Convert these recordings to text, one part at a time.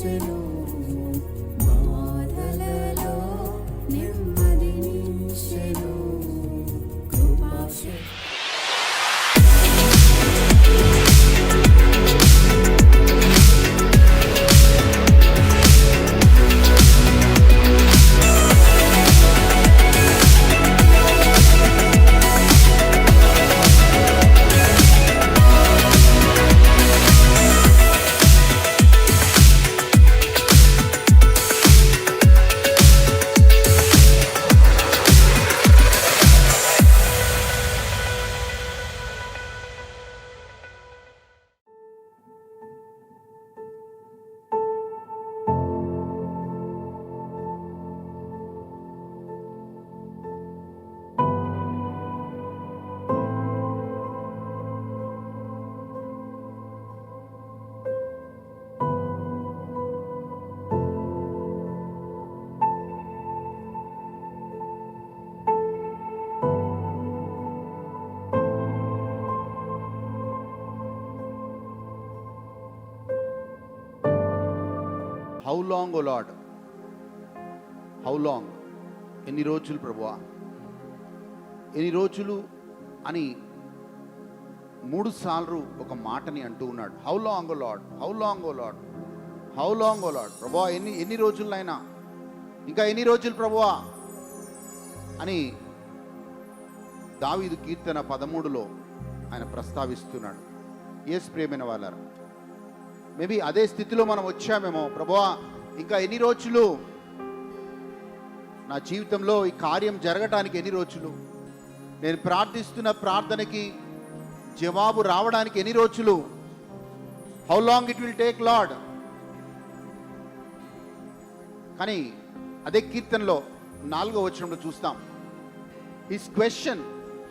నిలిచెను, బాధలలో నెమ్మదినిచ్చెను. కృపాక్షేత్రం how long O Lord, how long, ఎన్ని రోజులు ప్రభువా, ఎన్ని రోజులు అని 3 సార్లు ఒక మాటని అంటూ ఉన్నాడు. How long O Lord, how long O Lord, how long O Lord. ప్రభువా ఎన్ని రోజులైనా, ఇంకా ఎన్ని రోజులు ప్రభువా అని దావీదు కీర్తన 13లో ఆయన ప్రస్తావిస్తున్నాడు. యేసు ప్రియమైన వాళ్ళారా, మేబీ అదే స్థితిలో మనం వచ్చామేమో. ప్రభువా ఇంకా ఎన్ని రోజులు, నా జీవితంలో ఈ కార్యం జరగటానికి ఎన్ని రోజులు, నేను ప్రార్థిస్తున్న ప్రార్థనకి జవాబు రావడానికి ఎన్ని రోజులు, how long it will take lord. కానీ అదే కీర్తనలో 4వ వచనంలో చూస్తాం, హిస్ క్వశ్చన్,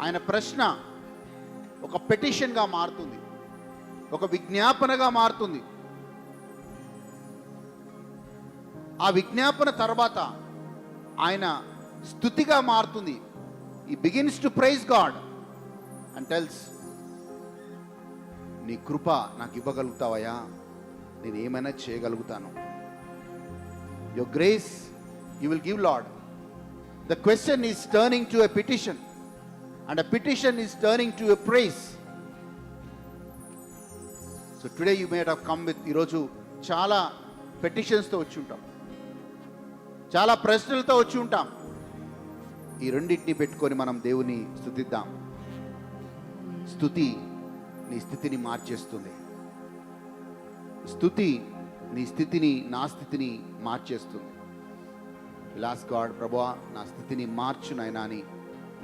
ఆయన ప్రశ్న ఒక పెటిషన్గా మారుతుంది, ఒక విజ్ఞాపనగా మారుతుంది. ఆ విజ్ఞాపన తర్వాత ఆయన స్తుతిగా మారుతుంది. ఈ begins to praise God and tells, నీ కృప నాకు ఇవ్వగలుగుతావయ్యా, నేను ఏమైనా చేయగలుగుతాను. Your grace you will give Lord. The question is turning to a petition and a petition is turning to a praise. So today you may have come with, ఈరోజు చాలా పెటిషన్స్తో వచ్చి ఉంటాం, చాలా ప్రశ్నలతో వచ్చి ఉంటాం. ఈ రెండింటిని పెట్టుకొని మనం దేవుని స్తుతిద్దాం. స్తుతి నీ స్థితిని మార్చేస్తుంది. స్తుతి నీ స్థితిని, నా స్థితిని మార్చేస్తుంది. లాస్ట్ గాడ్, ప్రభువా నా స్థితిని మార్చు నాయనా అని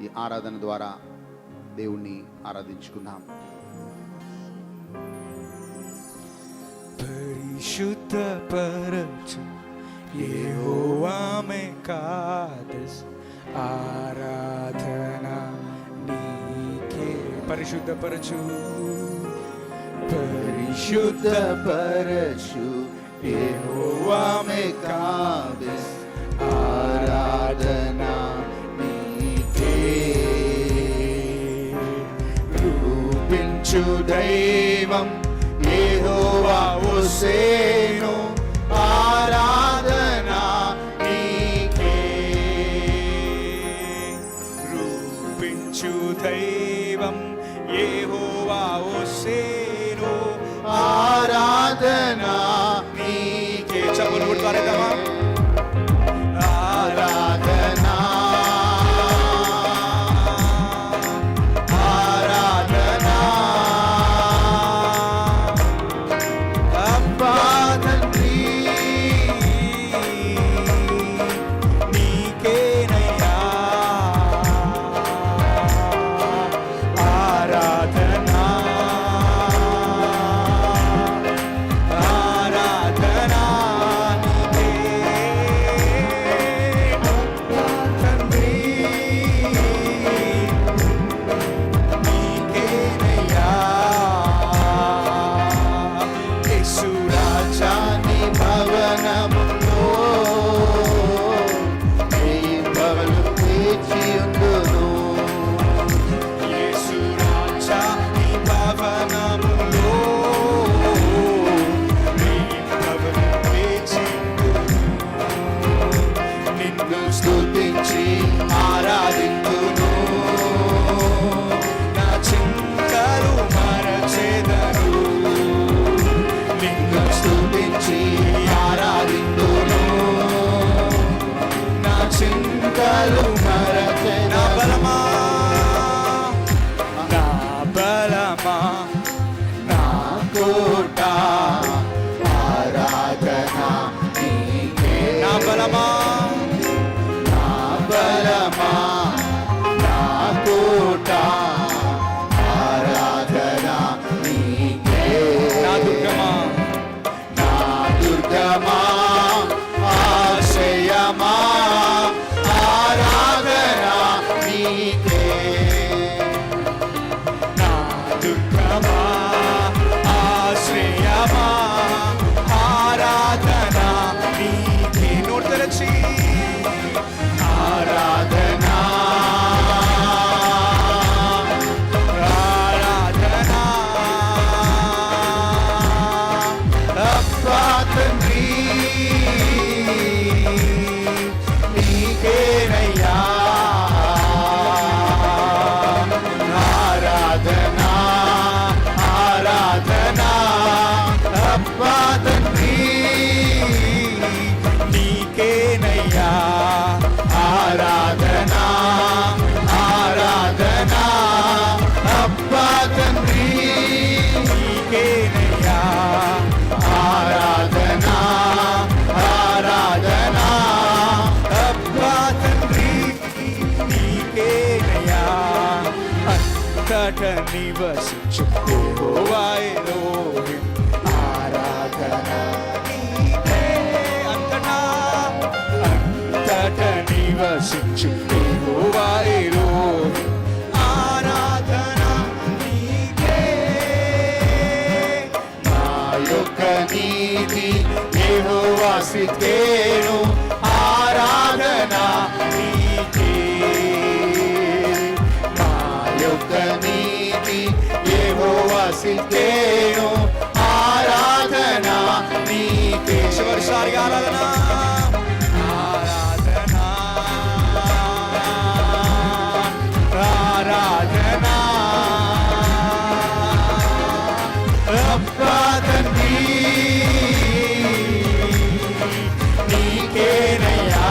ఈ ఆరాధన ద్వారా దేవుణ్ణి ఆరాధించుకుందాం. పరిశుద్ధపరచు యెహోవామే కాదస్, ఆరాధన నీకే. పరిశుద్ధపరచు, పరిశుద్ధపరచు యెహోవామే కాదస్, ఆరాధన నీకే. రూపించు దైవం యెహోవా హోసేను, ఆరాధన నీకే. రూపించు దైవం యెహోవా హోసేను, ఆరాధన నీకే. చప్పట్లు కొడతారేద్దామా? ఆరాధన, ఆరాధన అబ్బా తండ్రి నీకేనయ్యా. ఆరాధన, ఆరాధన నీకే. తండ్రి నీకేనయ్యా. యేసు రాజా నీ భవనములో నీ భవనం తీర్చియుందును. యేసు రాజా నీ భవనములో నీ భవనం అసలు మరచెదను. నా బలమా నా బలమా నా కోట ఆరాధన నీకే. నా బలమా నా బలమా నా కోట ఆరాధన నీకే. నా దుర్గమా నా దుర్గమా ఆశ్రయమా ఆరాధన నీకే. నా దుర్గమా ఆశ్రయమా ఆరాధన నీకే. నోరు తెరచి ఆరాధన ఆరాధన అబ్బా తండ్రి నీకేనయ్యా. ఆరాధన ఆరాధన అబ్బా తండ్రి నీకేనయ్యా ఆరాధన ఆరాధన అబ్బా తండ్రి నీకేనయ్యా ఆరాధన ఆరాధన అబ్బా తండ్రి నీకేనయ్యా. అంతట నివసించు యెహోవా ఎలోహిం ఆరాధన నీకే. అంతట నివసించు యెహోవా ఎలోహిం ఆరాధన నీకే. నా యొక్క నీతి యెహోవా సిద్ధేను ఆరాధన నీకే. నా యొక్క నీతి యెహోవా సిద్ధేను ఆరాధన నీకే. చివరిసారిగా ఆరాధన ఆరాధన ఆరాధన అబ్బా తండ్రి నీకేనయ్యా.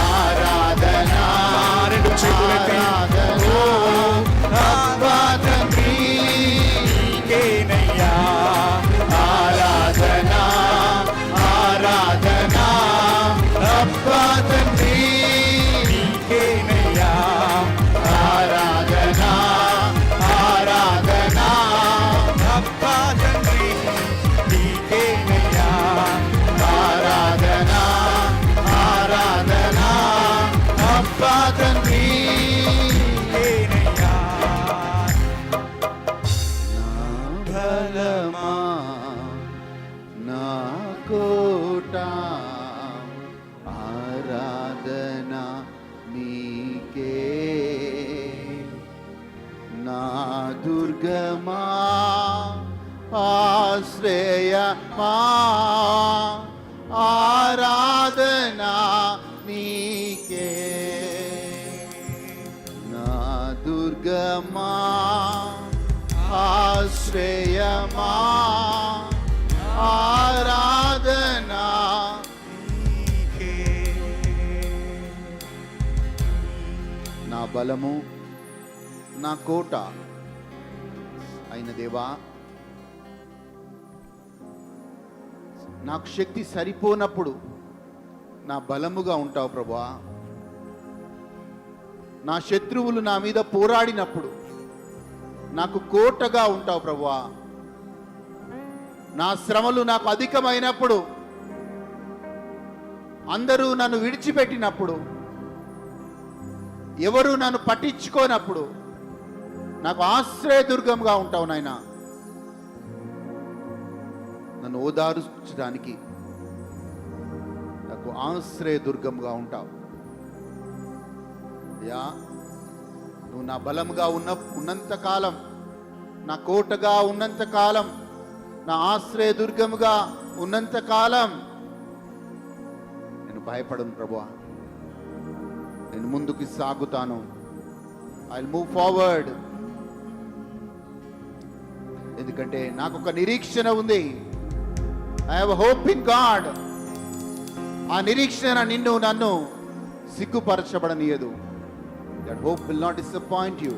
ఆరాధన రెండు చేతులెత్తి ఆరాధన అబ్బా తండ్రి నీకేనయ్యా ఆరాధన ఆరాధన అబ్బా తండ్రి నీకేనయ్యా ఆరాధన ఆరాధన అబ్బా తండ్రి నీకేనయ్యా ఆరాధన ఆరాధన అబ్బా తండ్రి నీకేనయ్యా. నా బలమా నా కోట ఆరాధన నీకే. నా దుర్గమా ఆశ్రయమా ఆరాధన నీకే. నా దుర్గమా ఆశ్రయమా ఆరాధన నీకే. నా బలము నా కోట అయిన దేవా, నాకు శక్తి సరిపోనప్పుడు నా బలముగా ఉంటావు ప్రభువా. నా శత్రువులు నా మీద పోరాడినప్పుడు నాకు కోటగా ఉంటావు ప్రభువా. నా శ్రమలు నాకు అధికమైనప్పుడు, అందరూ నన్ను విడిచిపెట్టినప్పుడు, ఎవరు నన్ను పట్టించుకోనప్పుడు నాకు ఆశ్రయదుర్గంగా ఉంటావు నాయనా. నన్ను ఓదార్చడానికి నాకు ఆశ్రయదుర్గంగా ఉంటావు. యా, నువ్వు నా బలంగా ఉన్నంత కాలం, నా కోటగా ఉన్నంత కాలం, నా ఆశ్రయదుర్గముగా ఉన్నంత కాలం నేను భయపడను ప్రభువా. నేను ముందుకు సాగుతాను. I will move forward. ఎందుకంటే నాకు ఒక నిరీక్షణ ఉంది. I have hope in God. ఆ నిరీక్షణ నిన్ను నన్ను సిగ్గుపరచబడనీయదు. That hope will not disappoint you.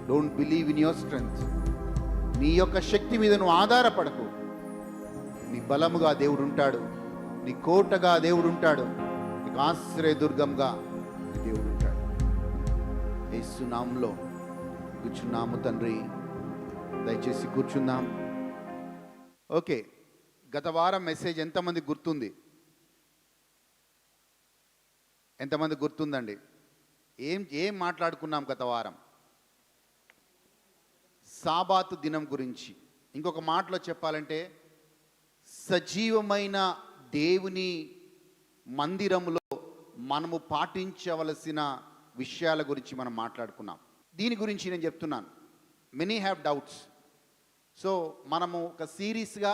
Don't believe in your strength. నీ యొక్క శక్తి మీద నువ్వు ఆధారపడకు. నీ బలముగా దేవుడు ఉంటాడు, నీ కోటగా దేవుడు ఉంటాడు, నీకు ఆశ్రయదుర్గంగా దేవుడు ఉంటాడు. యేసు నామములో కూర్చున్నాము తండ్రి. దయచేసి కూర్చుందాం. ఓకే, గత వారం మెసేజ్ ఎంతమంది గుర్తుంది? ఎంతమంది గుర్తుందండి? ఏం మాట్లాడుకున్నాం గత వారం? సాబాతు దినం గురించి. ఇంకొక మాటలో చెప్పాలంటే సజీవమైన దేవుని మందిరములో మనము పాటించవలసిన విషయాల గురించి మనం మాట్లాడుకున్నాం. దీని గురించి నేను చెప్తున్నాను. Many have doubts. సో మనము ఒక సిరీస్గా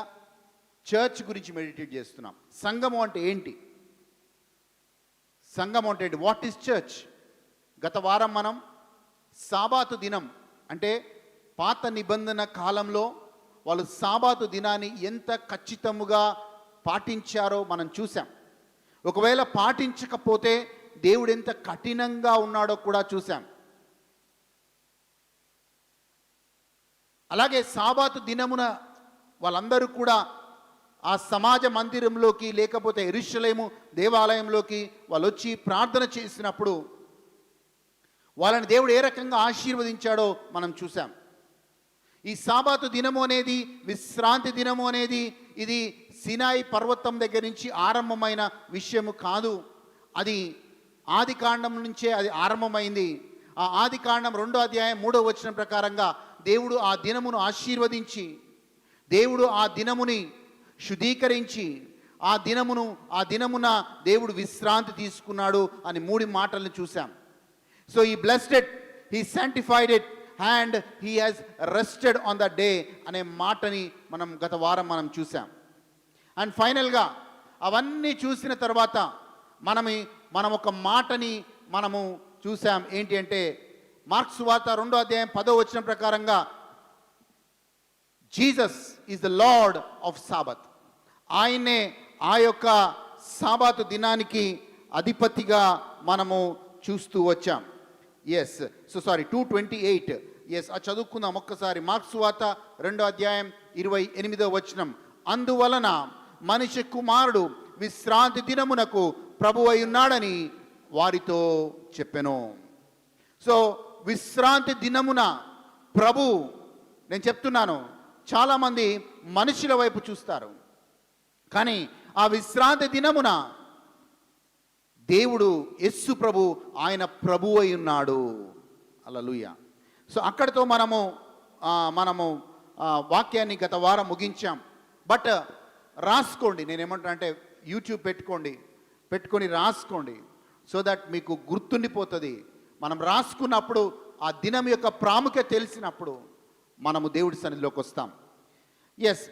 చర్చ్ గురించి మెడిటేట్ చేస్తున్నాం. సంఘము అంటే ఏంటి? సంఘం అంటే ఏంటి? What is church? గత వారం మనం సాబాతు దినం అంటే పాత నిబంధన కాలంలో వాళ్ళు సాబాతు దినాన్ని ఎంత ఖచ్చితంగా పాటించారో మనం చూసాం. ఒకవేళ పాటించకపోతే దేవుడు ఎంత కఠినంగా ఉన్నాడో కూడా చూసాం. అలాగే సాబాతు దినమున వాళ్ళందరూ కూడా ఆ సమాజ మందిరంలోకి లేకపోతే యెరూషలేము దేవాలయంలోకి వాళ్ళు వచ్చి ప్రార్థన చేసినప్పుడు వాళ్ళని దేవుడు ఏ రకంగా ఆశీర్వదించాడో మనం చూసాం. ఈ సాబాతు దినము అనేది, విశ్రాంతి దినము అనేది ఇది సినాయి పర్వతం దగ్గర నుంచి ఆరంభమైన విషయము కాదు. అది ఆది కాండం నుంచే అది ఆరంభమైంది. ఆ ఆది కాండం 2వ అధ్యాయం 3వ వచనం ప్రకారంగా దేవుడు ఆ దినమును ఆశీర్వదించి, దేవుడు ఆ దినముని శుద్ధీకరించి, ఆ దినమున దేవుడు విశ్రాంతి తీసుకున్నాడు అని 3 మాటలను చూసాం. సో ఈ blessed it, he sanctified it and he has rested on the day అనే మాటని మనం గత వారం మనం చూసాం. అండ్ ఫైనల్గా అవన్నీ చూసిన తర్వాత మనం ఒక మాటని మనము చూసాం. ఏంటి అంటే మార్క్స్ సువార్త 2వ అధ్యాయం 10వ వచనం ప్రకారంగా Jesus is the lord of Sabbath. ఆయనే ఆ యొక్క సాబాతు దినానికి అధిపతిగా మనము చూస్తూ వచ్చాం. 2:28. చదువుకుందాం ఒక్కసారి. మార్క్స్ సువార్త 2వ అధ్యాయం 28వ వచనం. అందువలన మనిషి కుమారుడు విశ్రాంతి దినమునకు ప్రభు అయి ఉన్నాడని వారితో చెప్పెను. సో విశ్రాంతి దినమున ప్రభు, నేను చెప్తున్నాను, చాలామంది మనుషుల వైపు చూస్తారు, కానీ ఆ విశ్రాంతి దినమున దేవుడు యేసు ప్రభు ఆయన ప్రభు అయి ఉన్నాడు. హల్లెలూయా. సో అక్కడితో మనము వాక్యాన్ని గత వారం ముగించాం. బట్ రాసుకోండి, నేనేమంటా అంటే యూట్యూబ్ పెట్టుకొని రాసుకోండి, సో దట్ మీకు గుర్తుండిపోతుంది. మనం రాసుకున్నప్పుడు ఆ దినం యొక్క ప్రాముఖ్యత తెలిసినప్పుడు మనము దేవుడి సన్నిధిలోకి వస్తాం.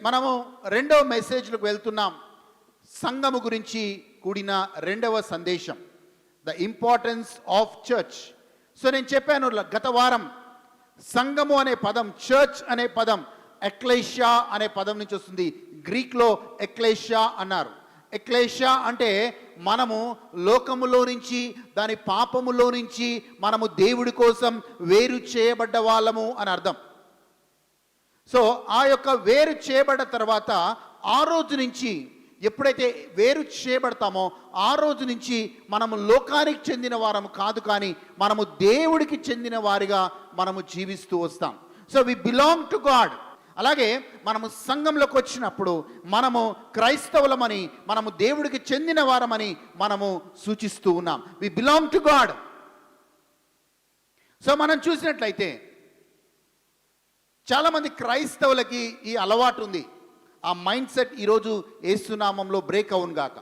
మనము 2వ మెసేజ్లకు వెళ్తున్నాం. సంఘము గురించి కూడిన 2వ సందేశం, the importance of church. So నేను చెప్పాను గత వారం, సంఘము అనే పదం, చర్చ్ అనే పదం ఎక్లేషియా అనే పదం నుంచి వస్తుంది. గ్రీక్లో ఎక్లేషియా అన్నారు. ఎక్లేషియా అంటే మనము లోకములో నుంచి, దాని పాపములో నుంచి మనము దేవుడి కోసం వేరు చేయబడ్డ వాళ్ళము అని అర్థం. సో ఆ యొక్క వేరు చేయబడ్డ తర్వాత ఆ రోజు నుంచి, ఎప్పుడైతే వేరు చేయబడతామో ఆ రోజు నుంచి మనము లోకానికి చెందిన వారము కాదు, కానీ మనము దేవుడికి చెందిన వారిగా మనము జీవిస్తూ వస్తాం. So we belong to God. అలాగే మనము సంఘంలోకి వచ్చినప్పుడు మనము క్రైస్తవులమని, మనము దేవుడికి చెందిన వారమని మనము సూచిస్తూ ఉన్నాం. We belong to God. So మనం చూసినట్లయితే చాలామంది క్రైస్తవులకి ఈ అలవాటు ఉంది. ఆ మైండ్ సెట్ ఈరోజు యేసునామంలో బ్రేక్ అవును గాక.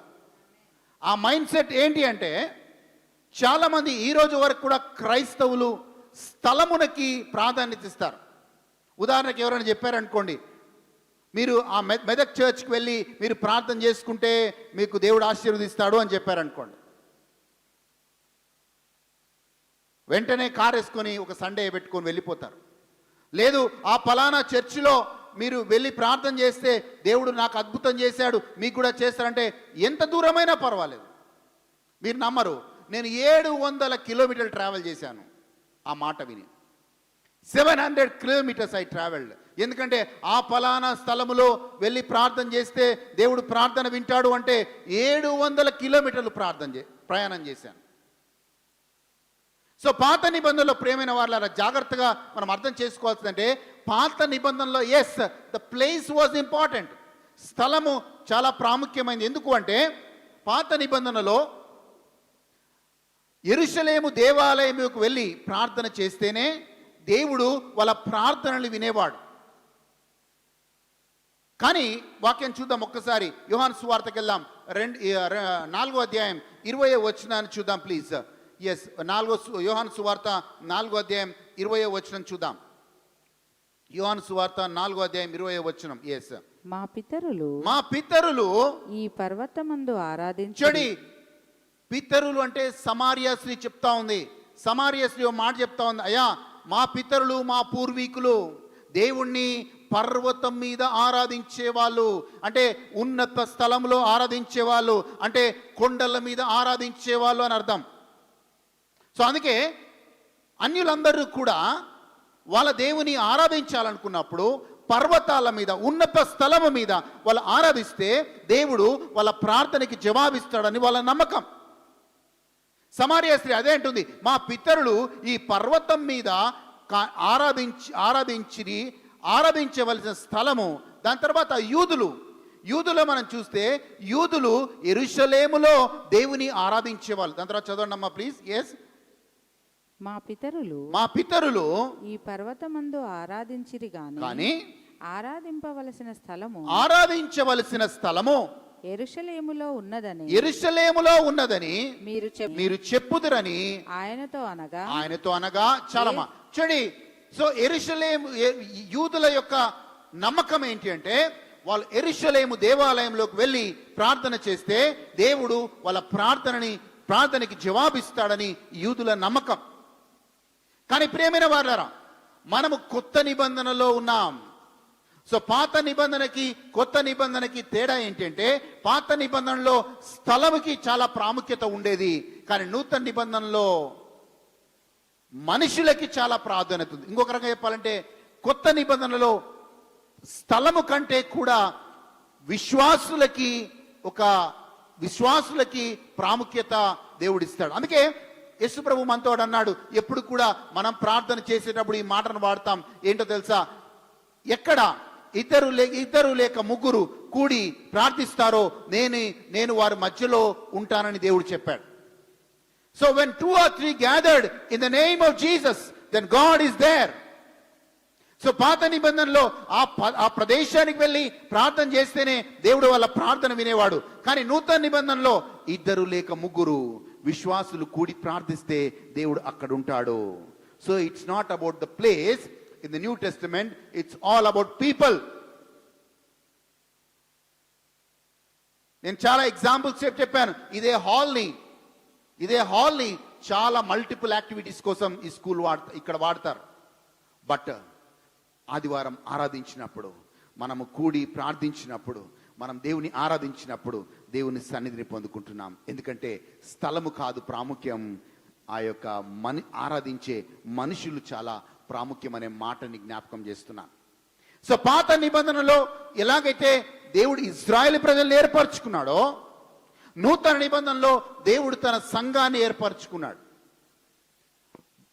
ఆ మైండ్ సెట్ ఏంటి అంటే, చాలామంది ఈరోజు వరకు కూడా క్రైస్తవులు స్థలమునకి ప్రాధాన్యత ఇస్తారు. ఉదాహరణకి ఎవరైనా చెప్పారనుకోండి, మీరు ఆ మెదక్ చర్చ్కి వెళ్ళి మీరు ప్రార్థన చేసుకుంటే మీకు దేవుడు ఆశీర్వదిస్తాడు అని చెప్పారనుకోండి, వెంటనే కారు వేసుకొని ఒక సండే పెట్టుకొని వెళ్ళిపోతారు. లేదు, ఆ పలానా చర్చిలో మీరు వెళ్ళి ప్రార్థన చేస్తే దేవుడు నాకు అద్భుతం చేశాడు, మీకు కూడా చేస్తారంటే ఎంత దూరమైనా పర్వాలేదు. మీరు నమ్మరు, నేను 700 కిలోమీటర్లు ట్రావెల్ చేశాను ఆ మాట విని. 700 kilometers ఐ ట్రావెల్డ్. ఎందుకంటే ఆ ఫలానా స్థలములో వెళ్ళి ప్రార్థన చేస్తే దేవుడు ప్రార్థన వింటాడు అంటే 700 కిలోమీటర్లు ప్రయాణం చేశాను. సో పాత నిబంధనలో ప్రేమైన వాళ్ళ జాగ్రత్తగా మనం అర్థం చేసుకోవాల్సిందంటే, పాత నిబంధనలో yes the place was important, స్థలము చాలా ప్రాముఖ్యమైనది. ఎందుకు అంటే పాత నిబంధనలో యెరూషలేము దేవాలయంలోకి వెళ్ళి ప్రార్థన చేస్తేనే దేవుడు వాళ్ళ ప్రార్థనలు వినేవాడు. కానీ వాక్యం చూద్దాం ఒక్కసారి, యోహాను సువార్తకి వెళ్దాం. 4వ అధ్యాయం 20వ వచనాన్ని చూద్దాం ప్లీజ్. ఎస్, యోహాను సువార్త 4వ అధ్యాయం 20వ వచనం చూద్దాం. యోహాను సువార్త 4వ అధ్యాయం 20వ వచనం. ఎస్, మా పితరులు ఈ పర్వతమందు ఆరాధించడి. పితరులు అంటే సమారియా స్త్రీ చెప్తా ఉంది. సమారియా స్త్రీ ఓ మాట చెప్తా ఉంది, అయ్యా మా పితరులు, మా పూర్వీకులు దేవుణ్ణి పర్వతం మీద ఆరాధించేవాళ్ళు, అంటే ఉన్నత స్థలంలో ఆరాధించేవాళ్ళు, అంటే కొండల మీద ఆరాధించేవాళ్ళు అని అర్థం. సో అందుకే అన్యులందరూ కూడా వాళ్ళ దేవుని ఆరాధించాలనుకున్నప్పుడు పర్వతాల మీద, ఉన్నత స్థలము మీద వాళ్ళు ఆరాధిస్తే దేవుడు వాళ్ళ ప్రార్థనకి జవాబిస్తాడని వాళ్ళ నమ్మకం. సమారియా స్త్రీ అదే అంటుంది, మా పితరులు ఈ పర్వతం మీద ఆరాధించవలసిన స్థలము. దాని తర్వాత యూదులో మనం చూస్తే యూదులు యెరూషలేములో దేవుని ఆరాధించేవాళ్ళు. దాని తర్వాత చదవండి అమ్మా ప్లీజ్. ఎస్, మా పితరులు ఈ పర్వతమందు ఆరాధించిరి కానీ ఆరాధించవలసిన స్థలము యెరూషలేములో ఉన్నదని మీరు చెప్పుదురని ఆయనతో అనగా చాలమ్మా చూడండి. సో యూదుల యొక్క నమ్మకం ఏంటి అంటే, వాళ్ళు యెరూషలేము దేవాలయంలోకి వెళ్ళి ప్రార్థన చేస్తే దేవుడు వాళ్ళ ప్రార్థనకి జవాబిస్తాడని యూదుల నమ్మకం. కానీ ప్రియమైన వారలారా, మనము కొత్త నిబంధనలో ఉన్నాం. సో పాత నిబంధనకి కొత్త నిబంధనకి తేడా ఏంటంటే, పాత నిబంధనలో స్థలముకి చాలా ప్రాముఖ్యత ఉండేది, కానీ నూతన నిబంధనలో మనుషులకి చాలా ప్రాధాన్యత ఉంది. ఇంకొక రకంగా చెప్పాలంటే, కొత్త నిబంధనలో స్థలము కంటే కూడా విశ్వాసులకి ప్రాముఖ్యత దేవుడిస్తాడు. అందుకే యేసు ప్రభు మనతో అన్నాడు, ఎప్పుడు కూడా మనం ప్రార్థన చేసేటప్పుడు ఈ మాటను వాడతాం. ఏంటో తెలుసా? ఎక్కడ ఇద్దరు లేక ముగ్గురు కూడి ప్రార్థిస్తారో నేను వారి మధ్యలో ఉంటానని దేవుడు చెప్పాడు. So when 2 or 3 gathered in the name of Jesus, then God is there. So పాత నిబంధనలో ఆ ప్రదేశానికి వెళ్ళి ప్రార్థన చేస్తేనే దేవుడు వాళ్ళ ప్రార్థన వినేవాడు. కానీ నూతన నిబంధనలో ఇద్దరు లేక ముగ్గురు విశ్వాసులు కూడి ప్రార్థిస్తే దేవుడు అక్కడ ఉంటాడు. So it's not about the place. In the New Testament, it's all about people. నేను చాలా ఎగ్జాంపుల్స్ చెప్పాను. ఇదే హాల్ని చాలా మల్టిపుల్ యాక్టివిటీస్ కోసం ఈ స్కూల్ ఇక్కడ వాడతారు. బట్ ఆదివారం ఆరాధించినప్పుడు, మనము కూడి ప్రార్థించినప్పుడు, మనం దేవుని ఆరాధించినప్పుడు దేవుని సన్నిధిని పొందుకుంటున్నాం. ఎందుకంటే స్థలము కాదు ప్రాముఖ్యం, ఆ యొక్క ఆరాధించే మనుషులు చాలా ప్రాముఖ్యం అనే మాటని జ్ఞాపకం చేస్తున్నాను. సో పాత నిబంధనలో ఎలాగైతే దేవుడు ఇజ్రాయేల్ ప్రజలను ఏర్పరచుకున్నాడో, నూతన నిబంధనలో దేవుడు తన సంఘాన్ని ఏర్పరచుకున్నాడు.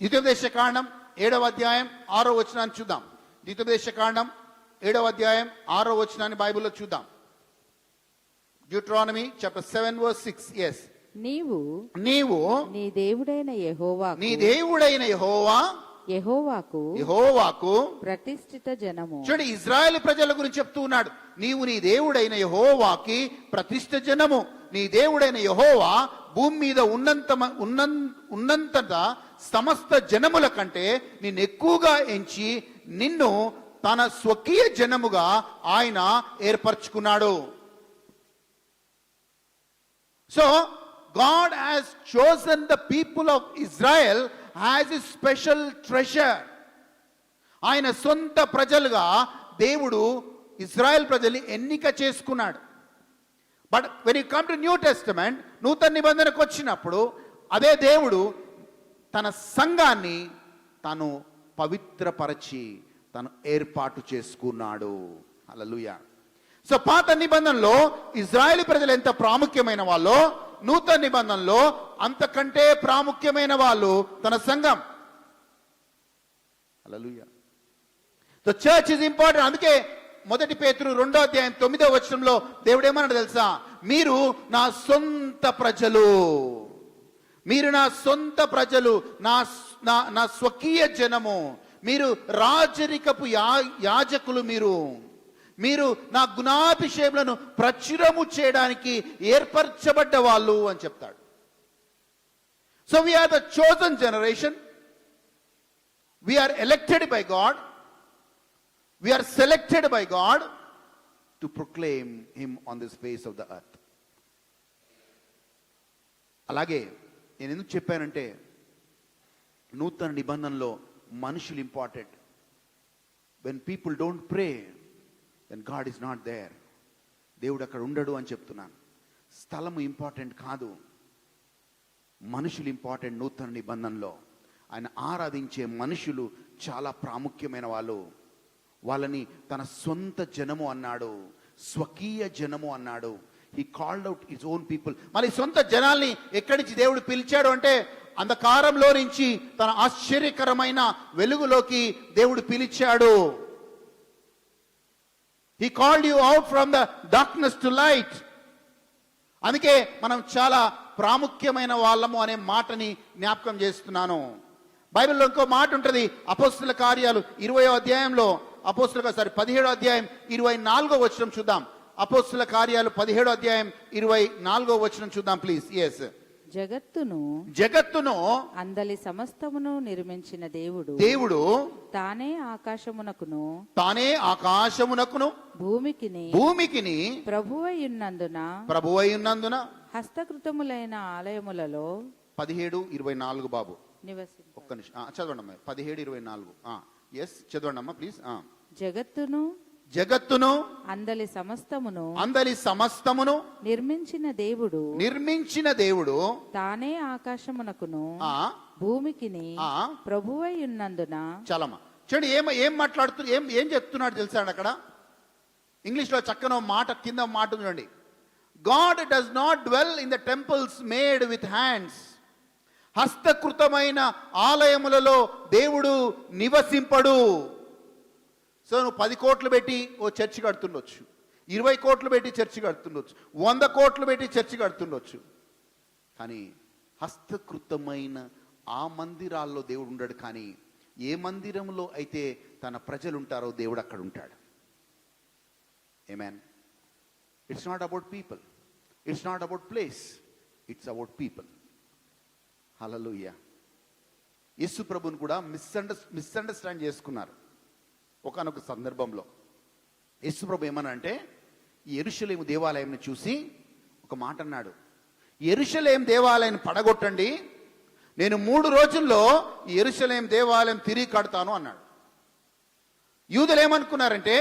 ద్వితీయోపదేశకాండం 7వ అధ్యాయం 6వ వచనాన్ని చూద్దాం. ద్వితీయోపదేశకాండం 7వ అధ్యాయం 6వ వచనాన్ని బైబిల్లో చూద్దాం. Deuteronomy chapter 7 verse 6. Yes, నీవు నీ దేవుడైన యెహోవాకు ప్రతిష్ఠిత జనము. చూడండి, ఇజ్రాయెల్ ప్రజల గురించి చెప్తూ ఉన్నాడు. నీవు నీ దేవుడైన యెహోవాకి ప్రతిష్ఠ జనము. నీ దేవుడైన యెహోవా భూమి మీద ఉన్నంత సమస్త జనముల కంటే నిన్ను ఎక్కువగా ఎంచి నిన్ను తన స్వకీయ జనముగా ఆయన ఏర్పరచుకున్నాడు. So God has chosen the people of Israel as a special treasure. ఆయన సొంత ప్రజలుగా దేవుడు ఇజ్రాయెల్ ప్రజల్ని ఎన్నిక చేసుకున్నాడు. But when you come to new testament, నూతన నిబంధనకు వచ్చినప్పుడు అదే దేవుడు తన సంఘాన్ని తను పవిత్రపరచి తను ఏర్పాటు చేసుకున్నాడు. హల్లెలూయా. సో పాత నిబంధనలో ఇజ్రాయేల్ ప్రజలు ఎంత ప్రాముఖ్యమైన వాళ్ళో, నూతన నిబంధనలో అంతకంటే ప్రాముఖ్యమైన వాళ్ళు తన సంఘం. Hallelujah. The church is important. అందుకే మొదటి పేతురు 2వ అధ్యాయం 9వ వచనంలో దేవుడు ఏమన్నాడు తెలుసా? మీరు నా సొంత ప్రజలు, మీరు నా సొంత ప్రజలు, నా స్వకీయ జనము, మీరు రాజరికపు యాజకులు, మీరు నా గుణాభిషేకులను ప్రచురము చేయడానికి ఏర్పరచబడ్డ వాళ్ళు అని చెప్తాడు. So we are the chosen generation, we are elected by God, we are selected by God to proclaim him on this face of the earth. అలాగే నేను ఎందుకు చెప్పానంటే, నూతన నిబంధనలో మనుషులు important. When people don't pray, then God is not there. దేవుడు అక్కడ ఉండడు అని చెప్తున్నాను. స్థలము ఇంపార్టెంట్ కాదు, మనుషులు ఇంపార్టెంట్. నూతన నిబంధనలో ఆయన ఆరాధించే మనుషులు చాలా ప్రాముఖ్యమైన వాళ్ళు. వాళ్ళని తన సొంత జనము అన్నాడు, స్వకీయ జనము అన్నాడు. He called out his own people. మళ్ళీ సొంత జనాల్ని ఎక్కడి నుంచి దేవుడు పిలిచాడు అంటే, అంధకారంలో నుంచి తన ఆశ్చర్యకరమైన వెలుగులోకి దేవుడు పిలిచాడు. He called you out from the darkness to light. అందుకే మనం చాలా ప్రాముఖ్యమైన వాళ్ళము అనే మాటని జ్ఞాపకం చేస్తున్నాను. బైబిల్లో ఇంకో మాట ఉంటుంది, అపోస్తుల కార్యాలు 20వ అధ్యాయంలో, 17వ అధ్యాయం 24వ వచనం చూద్దాం. అపోస్తుల కార్యాలు 17వ అధ్యాయం 24వ వచనం చూద్దాం ప్లీజ్. ఎస్. జగత్తును అందలి సమస్తమును నిర్మించిన దేవుడు తానే ఆకాశమునకును భూమికిని ప్రభువైయున్నందున హస్తకృతములైన ఆలయములలో 17:24 బాబు ఒక్క నిమిషం చదవండి అమ్మా. 17:24 ఎస్ చదవండి అమ్మా ప్లీజ్. జగత్తును అందలి సమస్తమును నిర్మించిన దేవుడు తానే ఆకాశమునకును భూమికిని ప్రభువై ఉన్నందున. చాలమ్మా చూడండి ఏం మాట్లాడుతూ ఏం చెప్తున్నాడు తెలుసా అక్కడ. ఇంగ్లీష్ లో చక్కన మాట కింద మాట చూడండి. God does not dwell in the temples made with hands. హస్తకృతమైన ఆలయములలో దేవుడు నివసింపడు. సో నువ్వు 10 కోట్లు పెట్టి ఓ చర్చి కడుతుండొచ్చు, 20 కోట్లు పెట్టి చర్చి కడుతుండొచ్చు, 100 కోట్లు పెట్టి చర్చి కడుతుండొచ్చు, కానీ హస్తకృతమైన ఆ మందిరాల్లో దేవుడు ఉండడు. కానీ ఏ మందిరంలో అయితే తన ప్రజలు ఉంటారో దేవుడు అక్కడ ఉంటాడు. Amen. It's not about people, it's not about place, it's about people. Hallelujah. యేసు ప్రభువుని కూడా మిస్అండర్స్టాండ్ చేసుకున్నారు ఒకానొక సందర్భంలో. యేసు ప్రభు ఏమనంటే, యెరూషలేము దేవాలయంని చూసి ఒక మాట అన్నాడు, యెరూషలేం దేవాలయాన్ని పడగొట్టండి, నేను 3 రోజుల్లో యెరూషలేం దేవాలయం తిరిగి కడతాను అన్నాడు. యూదులు ఏమనుకున్నారంటే,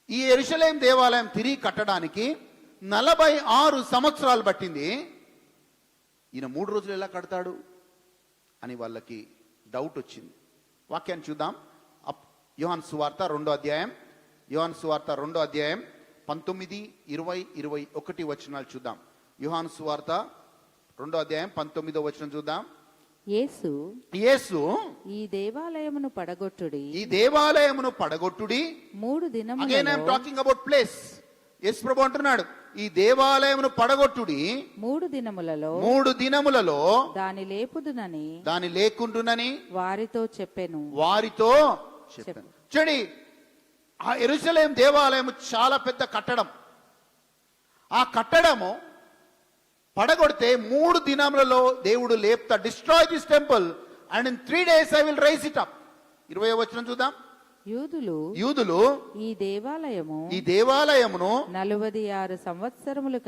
ఈ యెరూషలేం దేవాలయం తిరిగి కట్టడానికి 46 సంవత్సరాలు పట్టింది, ఈయన 3 రోజులు ఎలా కడతాడు అని వాళ్ళకి డౌట్ వచ్చింది. వాక్యాన్ని చూద్దాం. యోహాను సువార్త 2వ అధ్యాయం 19, 20, 21 వచనాలు చూద్దాం. యోహాను సువార్త 2వ అధ్యాయం 19వ వచనం చూద్దాం. యేసు ఈ దేవాలయమును పడగొట్టుడి 3 దినములలో. Again I am talking about place. యేసు ప్రభు అంటున్నాడు, ఈ దేవాలయమును పడగొట్టుడి 3 దినములలో దాని లేకుండునని వారితో చెప్పెను. చూడండి, ఆ యెరూషలేం దేవాలయం చాలా పెద్ద కట్టడం. ఆ కట్టడము పడగొడితే 3 దినములలో దేవుడు లేపుతా. Destroy this temple and in 3 days I will raise it up. 20వ వచనం చూద్దాం. యూదులు ఈ దేవాలయమును 46 సంవత్సరములు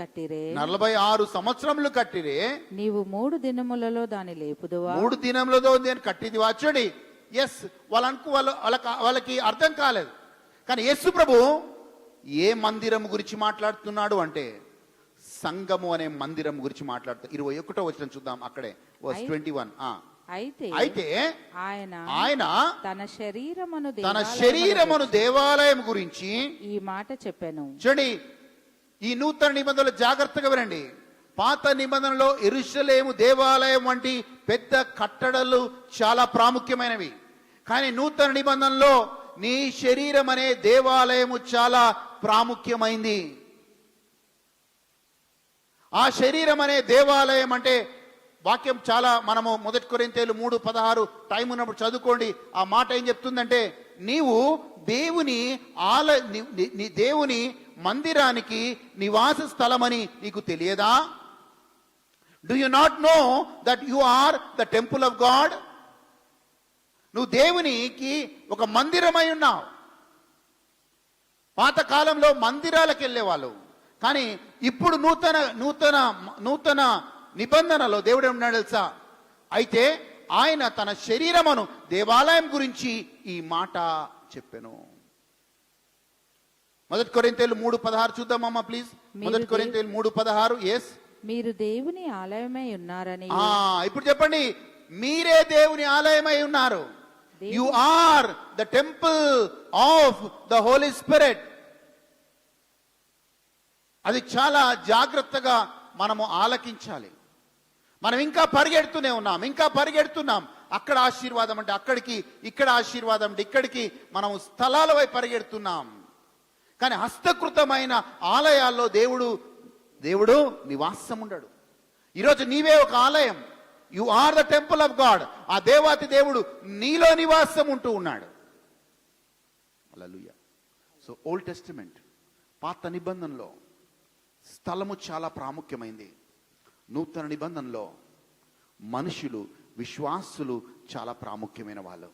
కట్టిరే, నీవు 3 దినములలో దాని లేపుదువా? 3 దినములలో నేను కట్టిదివా? చూడండి, ఎస్ వాళ్ళకి అర్థం కాలేదు. కానీ యేసు ప్రభు ఏ మందిరం గురించి మాట్లాడుతున్నాడు అంటే సంఘము అనే మందిరం గురించి మాట్లాడుతాడు. 21వ వచనం చూద్దాం, అక్కడే వర్స్ 21. అయితే ఆయన తన శరీరమును దేవాలయం గురించి ఈ మాట చెప్పాను. చూడండి, ఈ నూతన నిబంధనలు జాగ్రత్తగా వినండి. పాత నిబంధనలో యెరూషలేము దేవాలయం వంటి పెద్ద కట్టడలు చాలా ప్రాముఖ్యమైనవి. కానీ నూతన నిబంధనలో నీ శరీరం అనే దేవాలయము చాలా ప్రాముఖ్యమైంది. ఆ శరీరం అనే దేవాలయం అంటే వాక్యం చాలా, మనము 1 కొరింథీయులు 3:16 టైం ఉన్నప్పుడు చదువుకోండి. ఆ మాట ఏం చెప్తుందంటే, నీవు దేవుని మందిరానికి నివాస స్థలమని నీకు తెలియదా? Do you not know that you are the temple of God? నువ్వు దేవునికి ఒక మందిరమై ఉన్నావు. పాత కాలంలో మందిరాలకు వెళ్ళేవాళ్ళు, కానీ ఇప్పుడు నూతన నిబంధనలో దేవుడు ఏమన్నాడు తెలుసా? అయితే ఆయన తన శరీరమును దేవాలయం గురించి ఈ మాట చెప్పెను. 1 కొరింథీయులు 3:16 చూద్దామమ్మా ప్లీజ్. 1 కొరింథీయులు 3:16. ఎస్, మీరు దేవుని ఆలయమై ఉన్నారని. ఇప్పుడు చెప్పండి, మీరే దేవుని ఆలయమై ఉన్నారు. You are the temple of the Holy Spirit. అది చాలా జాగ్రత్తగా మనము ఆలకించాలి. మనం ఇంకా పరిగెడుతున్నాం. అక్కడ ఆశీర్వాదం అంటే అక్కడికి, ఇక్కడ ఆశీర్వాదం అంటే ఇక్కడికి, మనం స్థలాల వైపు పరిగెడుతున్నాం. కానీ హస్తకృతమైన ఆలయాల్లో దేవుడు నివాసం ఉండడు. ఈరోజు నీవే ఒక ఆలయం. You are the temple of God. ఆ దేవాతి దేవుడు నీలో నివాసం ఉంటూ ఉన్నాడు. హల్లెలూయా. సో ఓల్డ్ టెస్టిమెంట్, పాత నిబంధనలో స్థలము చాలా ప్రాముఖ్యమైంది. నూతన నిబంధనలో మనుషులు, విశ్వాసులు చాలా ప్రాముఖ్యమైన వాళ్ళు.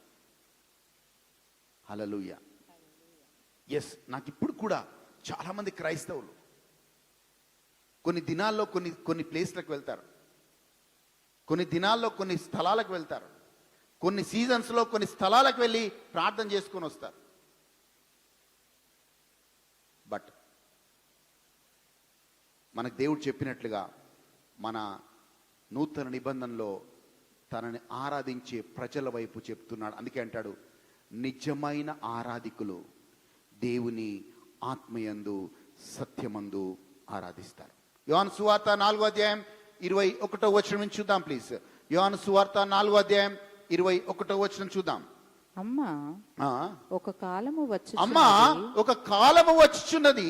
హల్లెలూయా. ఎస్, నాకు ఇప్పుడు కూడా చాలా మంది క్రైస్తవులు కొన్ని దినాల్లో కొన్ని ప్లేస్లకు వెళ్తారు, కొన్ని దినాల్లో కొన్ని స్థలాలకు వెళ్తారు, కొన్ని సీజన్స్లో కొన్ని స్థలాలకు వెళ్ళి ప్రార్థన చేసుకొని వస్తారు. బట్ మనకు దేవుడు చెప్పినట్లుగా మన నూతన నిబంధనలో తనని ఆరాధించే ప్రజల వైపు చెప్తున్నాడు. అందుకే అంటాడు, నిజమైన ఆరాధికులు దేవుని ఆత్మయందు సత్యమందు ఆరాధిస్తారు. యోహాను సువార్త 4:21 వచనం నుంచి చూద్దాం ప్లీజ్. యోహాను సువార్త 4:21 వచనం చూద్దాం. అమ్మా, ఒక కాలము వచ్చుచున్నది,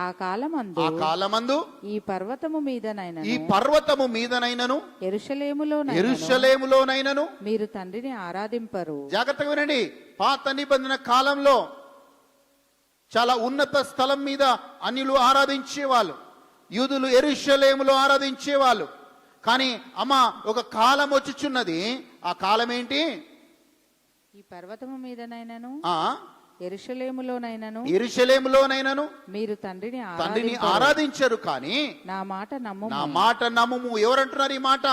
ఆ కాలమందు ఈ పర్వతము మీదనైనను యెరూషలేములోనైనను మీరు తండ్రిని ఆరాధింపరు. జాగ్రత్తగా వినండి. పాత నిబంధన కాలంలో చాలా ఉన్నత స్థలం మీద అన్యులు ఆరాధించేవాళ్ళు, యూదులు యెరూషలేములో ఆరాధించేవాళ్ళు. కానీ అమ్మా, ఒక కాలం వచ్చుచున్నది. ఆ కాలం ఏంటి? ఈ పర్వతము మీదనైనను యెరూషలేములోనైనను మీరు తండ్రిని ఆరాధించరు. కానీ నా మాట నమ్ముము. ఎవరంటున్నారు ఈ మాట?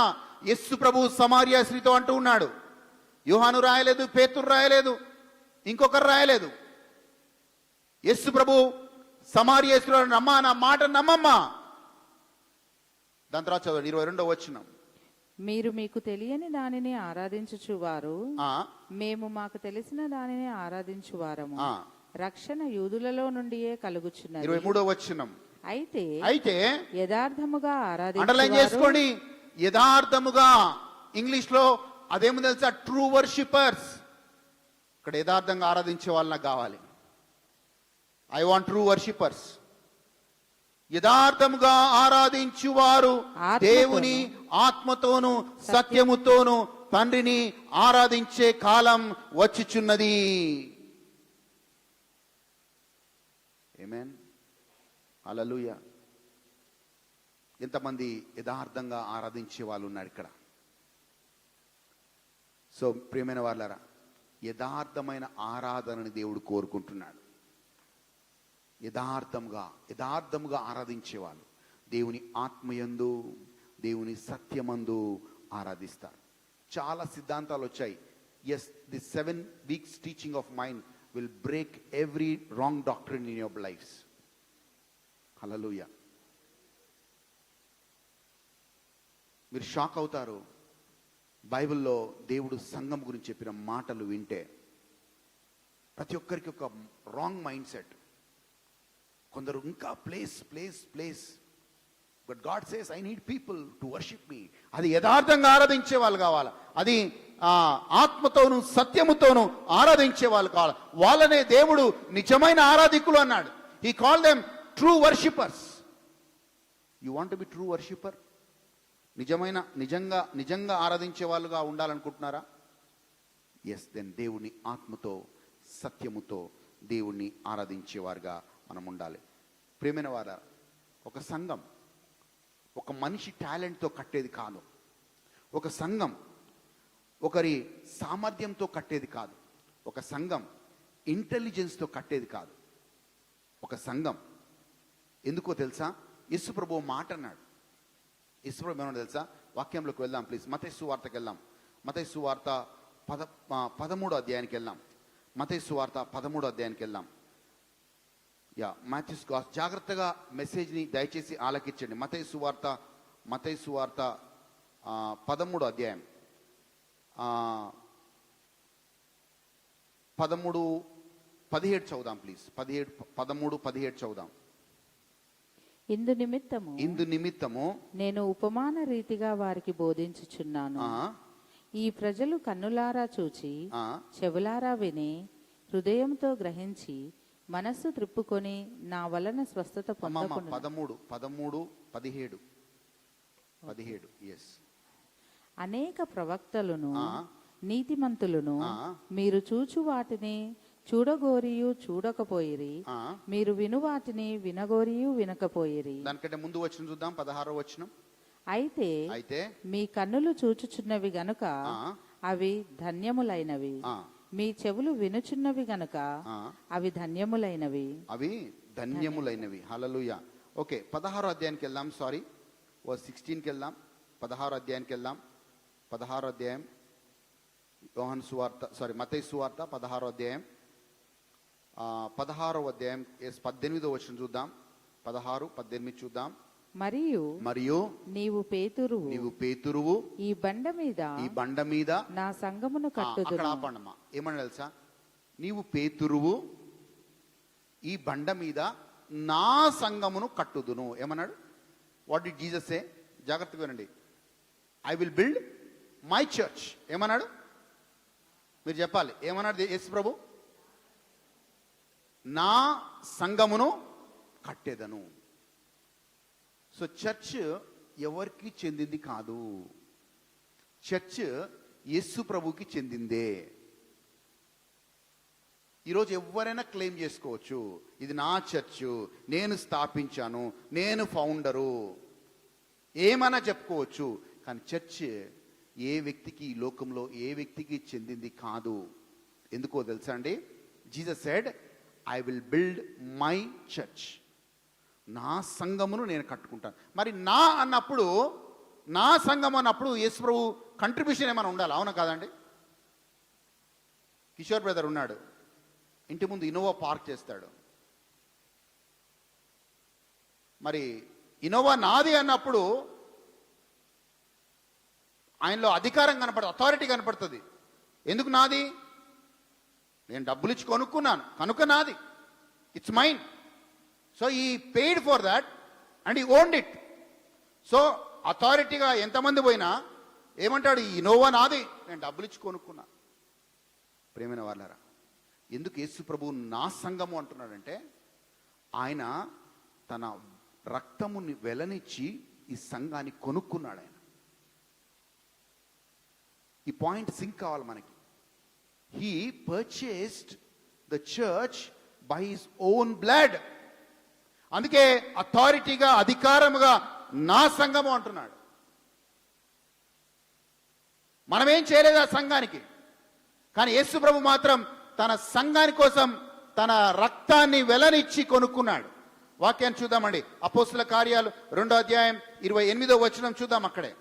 యేసు ప్రభు సమరియా స్త్రీతో అంటూ ఉన్నాడు. యోహాను రాయలేదు, పేతురు రాయలేదు, ఇంకొకరు రాయలేదు. యేసు ప్రభు సమరియా స్త్రీతో, అమ్మా నా మాట నమ్మమ్మా. దాని తర్వాత చదవండి 22వ వచనం. మీరు మీకు తెలియని దానిని ఆరాధించుచువారు, మేము మాకు తెలిసిన దానిని ఆరాధించువారము. రక్షణ యూదులలో నుండియే కలుగుచున్నది. 23వ వచనం. అయితే యథార్థముగా అండర్లైన్ చేసుకోండి. యథార్థముగా, ఇంగ్లీష్ లో అదేమో తెలుసా? True worshippers. ఇక్కడ యథార్థంగా ఆరాధించే వాళ్ళు నాకు కావాలి. I want true worshippers. యథార్థముగా ఆరాధించువారు దేవుని ఆత్మతోను సత్యముతోను తండ్రిని ఆరాధించే కాలం వచ్చుచున్నది. ఆమేన్. హల్లెలూయా. ఎంతమంది యథార్థంగా ఆరాధించే వాళ్ళు ఉన్నారు ఇక్కడ? సో ప్రియమైన వాళ్ళారా, యథార్థమైన ఆరాధనని దేవుడు కోరుకుంటున్నాడు. యథార్థముగా ఆరాధించేవాళ్ళు దేవుని ఆత్మయందు, దేవుని సత్యమందు ఆరాధిస్తారు. చాలా సిద్ధాంతాలు వచ్చాయి yes, the 7 weeks teaching of mine will break every wrong doctrine in your lives. Hallelujah. మీరు షాక్ అవుతారు. బైబిల్లో దేవుడు సంఘం గురించి చెప్పిన మాటలు వింటే ప్రతి ఒక్కరికి ఒక రాంగ్ మైండ్ సెట్. కొందరు ఇంకా place but God says I need people to worship మీ. అది యథార్థంగా ఆరాధించే వాళ్ళు కావాలి, అది ఆత్మతోను సత్యముతోను ఆరాధించే వాళ్ళు కావాలి. వాళ్ళనే దేవుడు నిజమైన ఆరాధికులు అన్నాడు. He call them true worshippers. You want to be true worshipper? నిజంగా ఆరాధించే వాళ్ళుగా ఉండాలనుకుంటున్నారా? ఎస్, దెన్ దేవుని ఆత్మతో సత్యముతో దేవుణ్ణి ఆరాధించేవారుగా మనం ఉండాలి. ప్రియమైన వారా, ఒక సంఘం ఒక మనిషి టాలెంట్తో కట్టేది కాదు. ఒక సంఘం ఒకరి సామర్థ్యంతో కట్టేది కాదు. ఒక సంఘం ఇంటెలిజెన్స్తో కట్టేది కాదు. ఒక సంఘం ఎందుకో తెలుసా? యేసు ప్రభువు మాట అన్నాడు. యేసు ప్రభు ఏమన్నా తెలుసా? వాక్యంలోకి వెళ్దాం ప్లీజ్. మత్తయి సువార్తకి వెళ్దాం. మత్తయి సువార్త 13వ అధ్యాయానికి వెళ్దాం. మత్తయి సువార్త 13వ అధ్యాయానికి వెళ్దాం. మాథ్యూస్ గాస్, జాగ్రత్తగా మెసేజ్ని దయచేసి ఆలకించండి. మత్తయి సువార్త 13వ అధ్యాయం 13-17 చదువుదాం ప్లీజ్. 13-17 చదువుదాం. ఇందు నిమిత్తము నేను ఉపమాన రీతిగా వారికి బోధించుచున్నాను. ఈ ప్రజలు కన్నులారా చూచి చెవులారా విని హృదయంతో గ్రహించి మనస్సు త్రిప్పుకొని నా వలన స్వస్థత పొందకుండా. 17 ఎస్. అనేక ప్రవక్తలను నీతిమంతులను మీరు చూచు వాటిని చూడగోరియు చూడకపోయిరి, మీరు విను వాటిని వినగోరియు వినకపోయిరి. దానికంటే ముందు వచ్చిన చూద్దాం, 16వ వచనం. అయితే మీ కన్నులు చూచుచున్నవి గనుక అవి ధన్యములైనవి, మీ చెవులు వినుచున్నవి గనుక అవి ధన్యములైనవి. హల్లెలూయా. ఓకే, 16వ అధ్యాయానికి వెళ్దాం. సారీ, 16కి వెళ్దాం. 16వ అధ్యాయానికి వెళ్దాం. 16వ అధ్యాయం మత్తయి సువార్త 16వ అధ్యాయం 18వ వచనం చూద్దాం. 16-18 చూద్దాం. మరియు నీవు పేతురువు ఈ బండ మీద నా సంఘమును కట్టుదును. అక్కడ ఆపండమ్మా. ఏమన్నా తెలుసా? నీవు పేతురువు, ఈ బండ మీద నా సంఘమును కట్టుదును. ఏమన్నాడు? వాట్ డిడ్ జీసస్ సే? జాగ్రత్తగా వినండి. I will build my church. ఏమన్నాడు? మీరు చెప్పాలి. ఏమన్నాడు యేసు ప్రభు? నా సంఘమును కట్టేదను. సో చర్చ్ ఎవరికి చెందింది కాదు. చర్చ్ యేసు ప్రభుకి చెందిందే. ఈరోజు ఎవరైనా క్లెయిమ్ చేసుకోవచ్చు, ఇది నా చర్చ్, నేను స్థాపించాను, నేను ఫౌండరు, ఏమైనా చెప్పుకోవచ్చు. కానీ చర్చ్ ఏ వ్యక్తికి, ఈ లోకంలో ఏ వ్యక్తికి చెందింది కాదు. ఎందుకో తెలుసా అండి? Jesus said I will build my church. నా సంఘమును నేను కట్టుకుంటాను. మరి నా అన్నప్పుడు, నా సంఘం అన్నప్పుడు యేసు ప్రభు కంట్రిబ్యూషన్ ఏమైనా ఉండాలి, అవునా కాదండి? కిషోర్ బ్రదర్ ఉన్నాడు, ఇంటి ముందు ఇన్నోవా పార్క్ చేస్తాడు. మరి ఇన్నోవా నాది అన్నప్పుడు ఆయనలో అధికారం కనపడుతుంది, అథారిటీ కనపడుతుంది. ఎందుకు నాది? నేను డబ్బులు ఇచ్చి కొనుక్కున్నాను కనుక నాది, ఇట్స్ మైన్. సో ఈ పెయిడ్ ఫర్ దాట్ అండ్ ఈ ఓన్డ్ ఇట్. సో అథారిటీగా ఎంతమంది పోయినా ఏమంటాడు? ఈ ఇన్నోవా నాది, నేను డబ్బులు ఇచ్చి కొనుక్కున్నా. ప్రేమైన వాళ్ళారా, ఎందుకు యేసు ప్రభువు నా సంఘము అంటున్నాడంటే, ఆయన తన రక్తముని వెలనిచ్చి ఈ సంఘాన్ని కొనుక్కున్నాడు. ఆయన ఈ పాయింట్ సింక్ కావాలి మనకి. He purchased the church by his own blood. అందుకే అథారిటీగా, అధికారముగా నా సంఘము అంటున్నాడు. మనమేం చేయలేదు ఆ సంఘానికి, కానీ యేసు ప్రభు మాత్రం తన సంఘాని కోసం తన రక్తాన్ని వెలనిచ్చి కొనుక్కున్నాడు. వాక్యాన్ని చూద్దామండి. అపోస్తుల కార్యాలు 2వ అధ్యాయం 28వ వచనం చూద్దాం. అక్కడే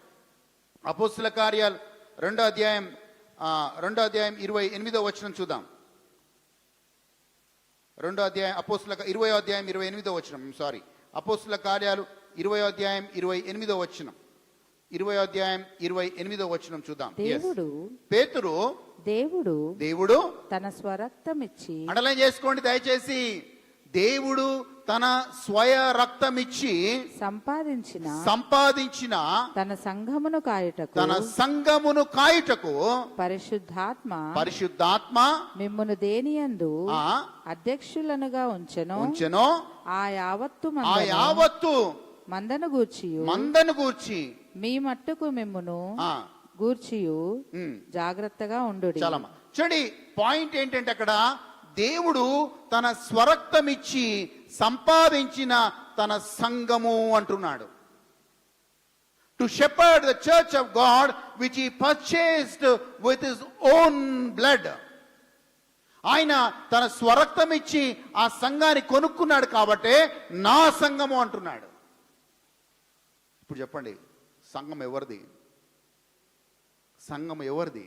అపోస్తుల కార్యాలు 2వ అధ్యాయం రెండో అధ్యాయం 28వ వచనం చూద్దాం. రెండో అధ్యాయం అపోస్తుల 20వ అధ్యాయం 28వ వచనం. సారీ, అపోస్తుల కార్యాలు 20వ అధ్యాయం 28వ వచనం. 20వ అధ్యాయం 28వ వచనం చూద్దాం. దేవుడు పేతురు దేవుడు తన స్వరక్తమిచ్చి, అండర్లైన్ చేసుకోండి దయచేసి, దేవుడు తన స్వయ రక్తమిచ్చి సంపాదించిన తన సంఘమును కాయుటకు పరిశుద్ధాత్మ మిమ్మును దేనియందు అధ్యక్షులనుగా ఉంచెనో ఆ యావత్తు మందను గూర్చి మీ మట్టుకు మిమ్మును గూర్చియు జాగ్రత్తగా ఉండు. చూడండి, పాయింట్ ఏంటంటే అక్కడ దేవుడు తన స్వరక్తమిచ్చి సంపాదించిన తన సంఘము అంటున్నాడు. To shepherd the church of God which he purchased with his own blood. ఆయన తన స్వరక్తమిచ్చి ఆ సంఘాన్ని కొనుక్కున్నాడు కాబట్టే నా సంఘము అంటున్నాడు. ఇప్పుడు చెప్పండి, సంఘం ఎవరిది? సంఘం ఎవరిది?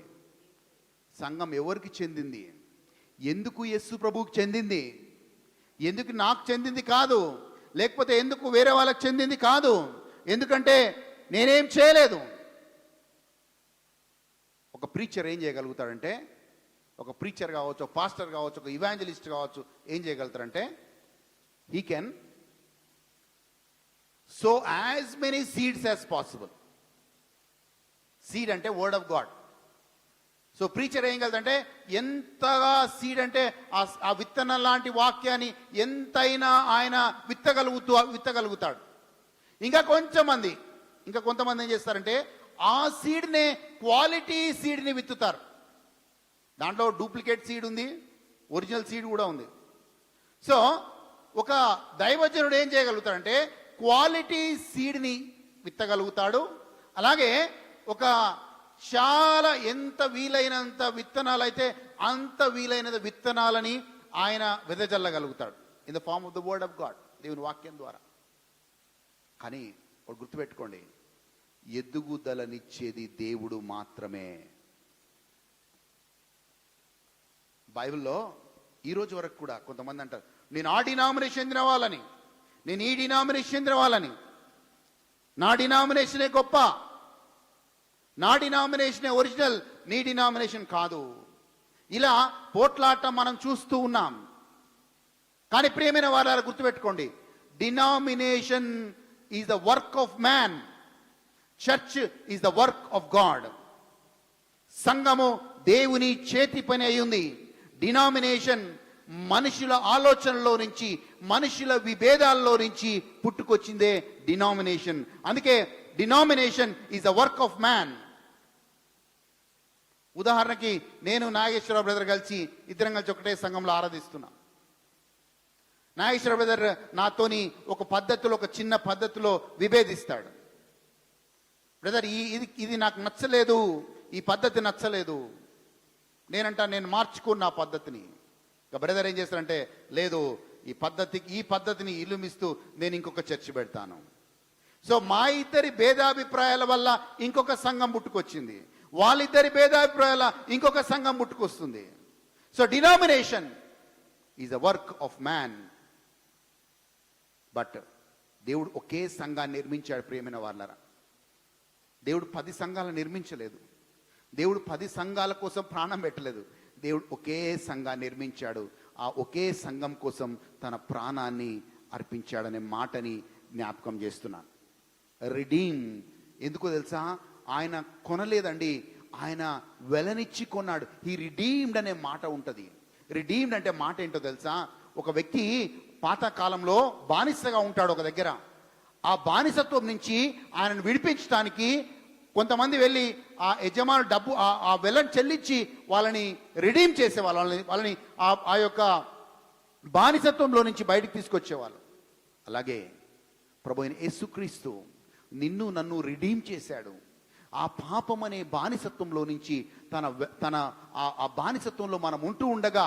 సంఘం ఎవరికి చెందింది? ఎందుకు యేసు ప్రభువుకి చెందింది? ఎందుకు నాకు చెందింది కాదు, లేకపోతే ఎందుకు వేరే వాళ్ళకి చెందింది కాదు. ఎందుకంటే నేనేం చేయలేదు. ఒక ప్రీచర్ ఏం చేయగలుగుతాడంటే, ఒక ప్రీచర్ కావచ్చు, ఒక పాస్టర్ కావచ్చు, ఒక ఇవాంజలిస్ట్ కావచ్చు, ఏం చేయగలుగుతారంటే he can sow as many seeds as possible. Seed అంటే word of God. So preacher ఏం కలదంటే ఎంతగా సీడ్ అంటే ఆ విత్తనం లాంటి వాక్యాన్ని ఎంతైనా ఆయన విత్తగలుగుతాడు. ఇంకా కొంతమంది ఏం చేస్తారంటే ఆ సీడ్నే క్వాలిటీ సీడ్ని విత్తుతారు. దాంట్లో డూప్లికేట్ సీడ్ ఉంది, ఒరిజినల్ సీడ్ కూడా ఉంది. సో ఒక దైవజనుడు ఏం చేయగలుగుతాడంటే క్వాలిటీ సీడ్ని విత్తగలుగుతాడు. అలాగే ఒక చాలా ఎంత వీలైనంత విత్తనాలు అయితే అంత వీలైనంత విత్తనాలని ఆయన వెదజల్లగలుగుతాడు in the form of the word of God, దేవుని వాక్యం ద్వారా. కానీ ఒకటి గుర్తుపెట్టుకోండి, ఎదుగుదలనిచ్చేది దేవుడు మాత్రమే. బైబిల్లో ఈ రోజు వరకు కూడా కొంతమంది అంటారు, నేను ఆ డినామినేషన్ చెందిన వాళ్ళని, నేను ఈ డినామినేషన్ చెందిన వాళ్ళని, నా డినామినేషనే గొప్ప, నా డినామినేషనే ఒరిజినల్, నీ డినామినేషన్ కాదు. ఇలా పోట్లాట మనం చూస్తూ ఉన్నాం. కానీ ప్రియమైన వారు గుర్తుపెట్టుకోండి, denomination is the work of man, church is the work of God. సంఘము దేవుని చేతి పని అయ్యింది. డినామినేషన్ మనుషుల ఆలోచనలో నుంచి, మనుషుల విభేదాల్లో నుంచి పుట్టుకొచ్చిందే డినామినేషన్. అందుకే denomination is the work of man. ఉదాహరణకి నేను నాగేశ్వరరావు బ్రదర్ కలిసి ఇద్దరం కలిసి ఒకటే సంఘంలో ఆరాధిస్తున్నాం. నాగేశ్వర బ్రదర్ నాతోని ఒక పద్ధతిలో, ఒక చిన్న పద్ధతిలో విభేదిస్తాడు. బ్రదర్ ఇది నాకు నచ్చలేదు, ఈ పద్ధతి నచ్చలేదు. నేను మార్చుకున్న ఆ పద్ధతిని. ఇక బ్రదర్ ఏం చేస్తారంటే, లేదు ఈ పద్ధతిని ఇల్లుమిస్తూ నేను ఇంకొక చర్చి పెడతాను. సో మా ఇద్దరి భేదాభిప్రాయాల వల్ల ఇంకొక సంఘం పుట్టుకొచ్చింది, వాళ్ళిద్దరి భేదాభిప్రాయాల ఇంకొక సంఘం పుట్టుకొస్తుంది. So denomination is a work of man. But దేవుడు ఒకే సంఘాన్ని నిర్మించాడు. ప్రియమైన వాళ్ళరా, దేవుడు 10 సంఘాలను నిర్మించలేదు. దేవుడు 10 సంఘాల కోసం ప్రాణం పెట్టలేదు. దేవుడు ఒకే సంఘాన్ని నిర్మించాడు. ఆ ఒకే సంఘం కోసం తన ప్రాణాన్ని అర్పించాడనే మాటని జ్ఞాపకం చేస్తున్నాను. రిడీమ్ ఎందుకో తెలుసా? ఆయన కొనలేదండి, ఆయన వెలనిచ్చి కొన్నాడు. హీ రిడీమ్డ్ అనే మాట ఉంటుంది. రిడీమ్డ్ అంటే మాట ఏంటో తెలుసా? ఒక వ్యక్తి పాతకాలంలో బానిసగా ఉంటాడు ఒక దగ్గర. ఆ బానిసత్వం నుంచి ఆయనను విడిపించడానికి కొంతమంది వెళ్ళి ఆ యజమాను డబ్బు ఆ వెలను చెల్లించి వాళ్ళని రిడీమ్ చేసేవాళ్ళు, వాళ్ళని ఆ యొక్క బానిసత్వంలో నుంచి బయటికి తీసుకొచ్చేవాళ్ళు. అలాగే ప్రభు అయిన యేసుక్రీస్తు నిన్ను నన్ను రిడీమ్ చేశాడు. ఆ పాపం అనే బానిసత్వంలో నుంచి తన ఆ బానిసత్వంలో మనం ఉంటూ ఉండగా,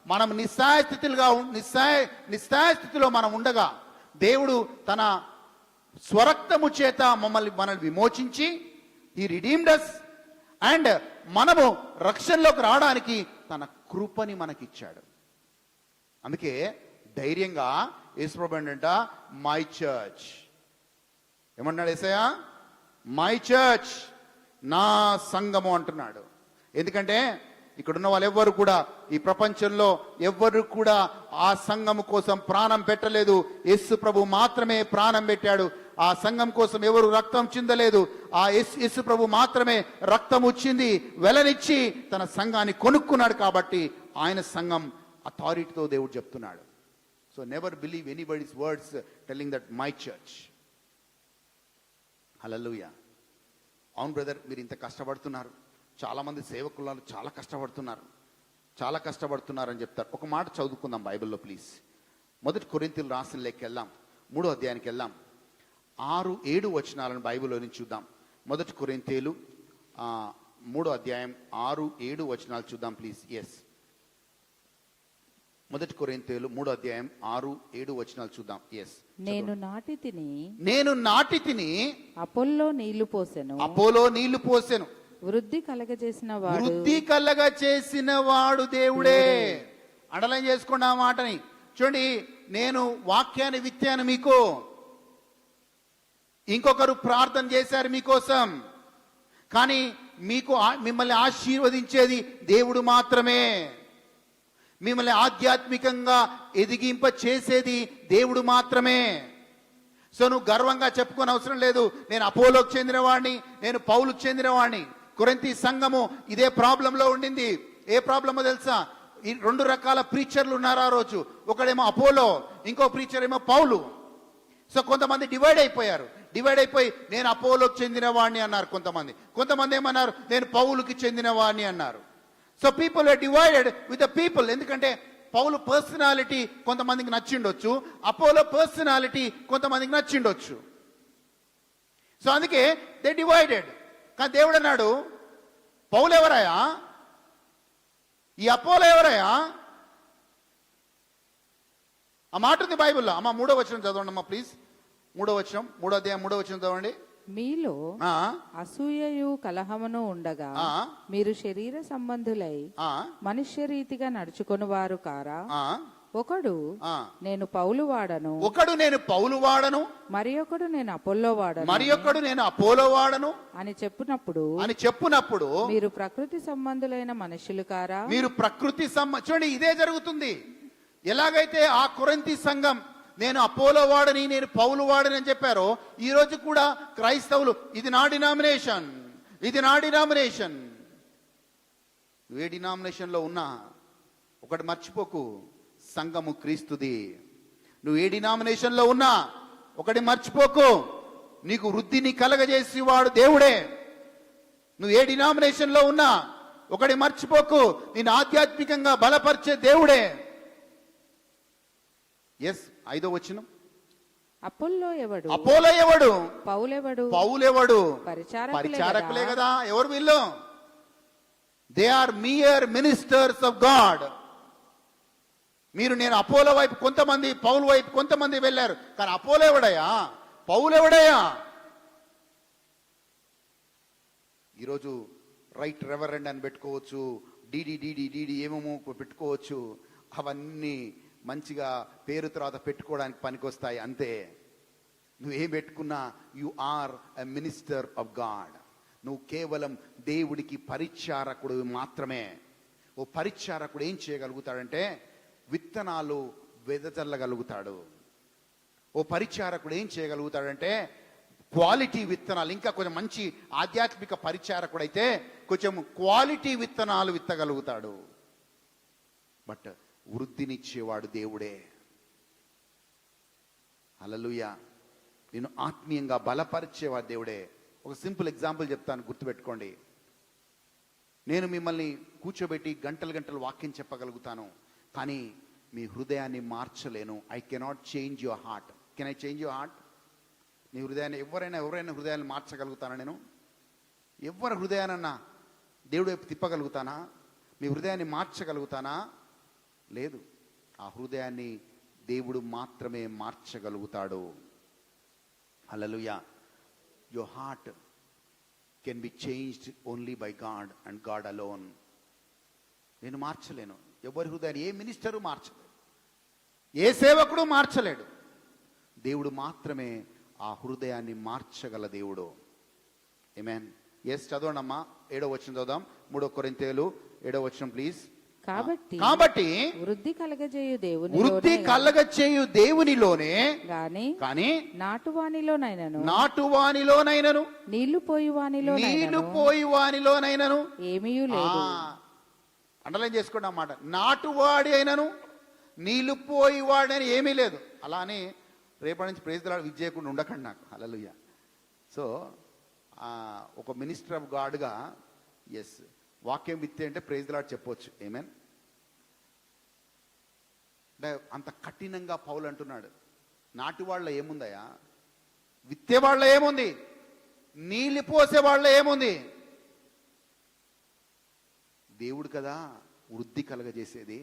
మనం నిస్సహాయ స్థితిలో మనం ఉండగా, దేవుడు తన స్వరక్తము చేత మనల్ని విమోచించి, He redeemed us and మనము రక్షణలోకి రావడానికి తన కృపని మనకిచ్చాడు. అందుకే ధైర్యంగా యేసుప్రభు అంట మై చర్చ్ ఏమన్నాడు యేసయ్య? మై చర్చ్, నా సంఘము అంటున్నాడు. ఎందుకంటే ఇక్కడున్న వాళ్ళు ఎవ్వరు కూడా, ఈ ప్రపంచంలో ఎవ్వరు కూడా ఆ సంఘము కోసం ప్రాణం పెట్టలేదు. యేసు ప్రభు మాత్రమే ప్రాణం పెట్టాడు. ఆ సంఘం కోసం ఎవరు రక్తం చిందలేదు. ఆ యేసు ప్రభు మాత్రమే రక్తం వచ్చింది, వెలనిచ్చి తన సంఘాన్ని కొనుక్కున్నాడు. కాబట్టి ఆయన సంఘం అథారిటీతో దేవుడు చెప్తున్నాడు. So never believe anybody's words telling that my church. Hallelujah. అవును బ్రదర్, మీరు ఇంత కష్టపడుతున్నారు, చాలామంది సేవకులు చాలా కష్టపడుతున్నారు అని చెప్తారు. ఒక మాట చదువుకుందాం బైబిల్లో ప్లీజ్. 1 కొరింథీయులు రాసిన లేఖకి వెళ్దాం, 3వ అధ్యాయానికి వెళ్దాం. 6-7 వచనాలను బైబిల్లో నుంచి చూద్దాం. 1 కొరింథీయులు 3వ అధ్యాయం 6-7 వచనాలు చూద్దాం ప్లీజ్. ఎస్, 1 కొరింథీయులు 3వ అధ్యాయం 6-7 వచనాలు చూద్దాం. ఎస్. నేను నాటి తిని అపోల్లో నీళ్లు పోసెను. వృద్ధి కలగచేసిన వాడు దేవుడే. అండర్లైన్ చేసుకోండి ఆ మాటని. చూడండి, నేను వాక్యాన్ని విత్తాను మీకు, ఇంకొకరు ప్రార్థన చేశారు మీకోసం, కానీ మిమ్మల్ని ఆశీర్వదించేది దేవుడు మాత్రమే. మిమ్మల్ని ఆధ్యాత్మికంగా ఎదిగింప చేసేది దేవుడు మాత్రమే. సో నువ్వు గర్వంగా చెప్పుకోని అవసరం లేదు, నేను అపోలోకి చెందిన వాడిని, నేను పౌలుకు చెందిన వాడిని. కొరింథీ సంఘము ఇదే ప్రాబ్లంలో ఉండింది. ఏ ప్రాబ్లమో తెలుసా? ఈ 2 రకాల ప్రీచర్లు ఉన్నారు ఆ రోజు. ఒకడేమో అపోలో, ఇంకో ప్రీచర్ ఏమో పౌలు. సో కొంతమంది డివైడ్ అయిపోయి నేను అపోలోకి చెందిన వాడిని అన్నారు. కొంతమంది ఏమన్నారు, నేను పౌలుకి చెందిన వాడిని అన్నారు. So people are divided with the people. ఎందుకంటే పౌలు పర్సనాలిటీ కొంతమందికి నచ్చిండొచ్చు, అపోలో పర్సనాలిటీ కొంతమందికి నచ్చిండొచ్చు. సో అందుకే దే డివైడెడ్. కానీ దేవుడు అన్నాడు, పౌలు ఎవరయ్యా, ఈ అపోలో ఎవరయ్యా? ఆ మాట ఉంది బైబిల్లో. అమ్మ 3వ వచనం చదవండి అమ్మా ప్లీజ్. 3వ వచనం, 3వ అధ్యాయం 3వ వచనం చదవండి. మీలో అసూయయు కలహమును ఉండగా మీరు శరీర సంబంధులై మనుష్య రీతిగా నడుచుకొని వారు కారా? ఒకడు నేను పౌలు వాడను, మరి ఒకడు నేను అపోలో వాడను అని చెప్పినప్పుడు మీరు ప్రకృతి సంబంధులైన మనుషులు కారా? మీరు ప్రకృతి చూడండి, ఇదే జరుగుతుంది. ఎలాగైతే ఆ కొరింథీ సంఘం నేను అపోలో వాడని, నేను పౌలు వాడని అని చెప్పారో, ఈ రోజు కూడా క్రైస్తవులు ఇది నా డినామినేషన్. నువ్వు ఏ డినామినేషన్ లో ఉన్నా ఒకటి మర్చిపోకు, సంఘము క్రీస్తుది. నువ్వు ఏ డినామినేషన్ లో ఉన్నా ఒకటి మర్చిపోకు, నీకు వృద్ధిని కలగజేసి వాడు దేవుడే. నువ్వు ఏ డినామినేషన్ లో ఉన్నా ఒకటి మర్చిపోకు, నేను ఆధ్యాత్మికంగా బలపరిచే దేవుడే. ఎస్, 5వ వచనం. అపోలో ఎవడు, పౌలెవడు? పరిచారకులే కదా. ఎవరు వీళ్ళు? They are mere ministers of God. నేను అపోలో వైపు కొంతమంది, పౌలు వైపు కొంతమంది వెళ్ళారు. కానీ అపోలో ఎవడయ్యా, పౌలు ఎవడయ్యా? ఈరోజు రైట్ రెవరెండ్ అని పెట్టుకోవచ్చు, డిడి ఏమేమో పెట్టుకోవచ్చు. అవన్నీ మంచిగా పేరు తర్వాత పెట్టుకోవడానికి పనికొస్తాయి అంతే. నువ్వేం పెట్టుకున్నా you are a minister of God. నువ్వు కేవలం దేవుడికి పరిచారకుడు మాత్రమే. ఓ పరిచారకుడు ఏం చేయగలుగుతాడంటే విత్తనాలు వెదజల్లగలుగుతాడు. ఓ పరిచారకుడు ఏం చేయగలుగుతాడంటే క్వాలిటీ విత్తనాలు, ఇంకా కొంచెం మంచి ఆధ్యాత్మిక పరిచారకుడు అయితే కొంచెం క్వాలిటీ విత్తనాలు విత్తగలుగుతాడు. బట్ వృద్ధినిచ్చేవాడు దేవుడే. హల్లెలూయా. నేను ఆత్మీయంగా బలపరిచేవాడు దేవుడే. ఒక సింపుల్ ఎగ్జాంపుల్ చెప్తాను, గుర్తుపెట్టుకోండి. నేను మిమ్మల్ని కూర్చోబెట్టి గంటలు వాక్యం చెప్పగలుగుతాను, కానీ మీ హృదయాన్ని మార్చలేను. I cannot change your heart. Can I change your heart? నీ హృదయాన్ని ఎవరైనా హృదయాన్ని మార్చగలుగుతానా? నేను ఎవరి హృదయానన్నా దేవుడు వైపు తిప్పగలుగుతానా? మీ హృదయాన్ని మార్చగలుగుతానా? లేదు. ఆ హృదయాన్ని దేవుడు మాత్రమే మార్చగలుగుతాడు. Hallelujah. Your heart can be changed only by God and God alone. నేను మార్చలేను, ఎవరి హృదయాన్ని ఏ మినిస్టరు మార్చలేడు, ఏ సేవకుడు మార్చలేడు. దేవుడు మాత్రమే ఆ హృదయాన్ని మార్చగల దేవుడు. ఆమేన్. ఎస్, చదవండి అమ్మా, 7వ వచనం చదువుదాం. 3 కొరింథీయులు 7వ వచనం ప్లీజ్. కాబట్టి వృద్ధి కలగజేయు వృద్ధి కలగచేయు దేవునిలోనే కానీ నాటువానిలోనైనను నీళ్లు పోయి వానిలోనైనను ఏమీ లేదు. అండర్లైన్ చేసుకోండి అన్నమాట. నాటువాడి అయినను నీళ్లు పోయి వాడని ఏమీ లేదు. అలా అని రేపటి నుంచి ప్రైజ్ ది లార్డ్ విజ్ చేయకుండా ఉండకండి నాకు. హల్లెలూయా. సో ఒక మినిస్టర్ ఆఫ్ గాడ్గా ఎస్, వాక్యం విత్తే అంటే ప్రైజ్ ది లార్డ్ చెప్పొచ్చు. ఆమేన్. అంటే అంత కఠినంగా పౌలు అంటున్నాడు, నాటి వాళ్ళ ఏముందయా, విత్తే వాళ్ళ ఏముంది, నీళ్ళు పోసే వాళ్ళ ఏముంది. దేవుడు కదా వృద్ధి కలగజేసేది,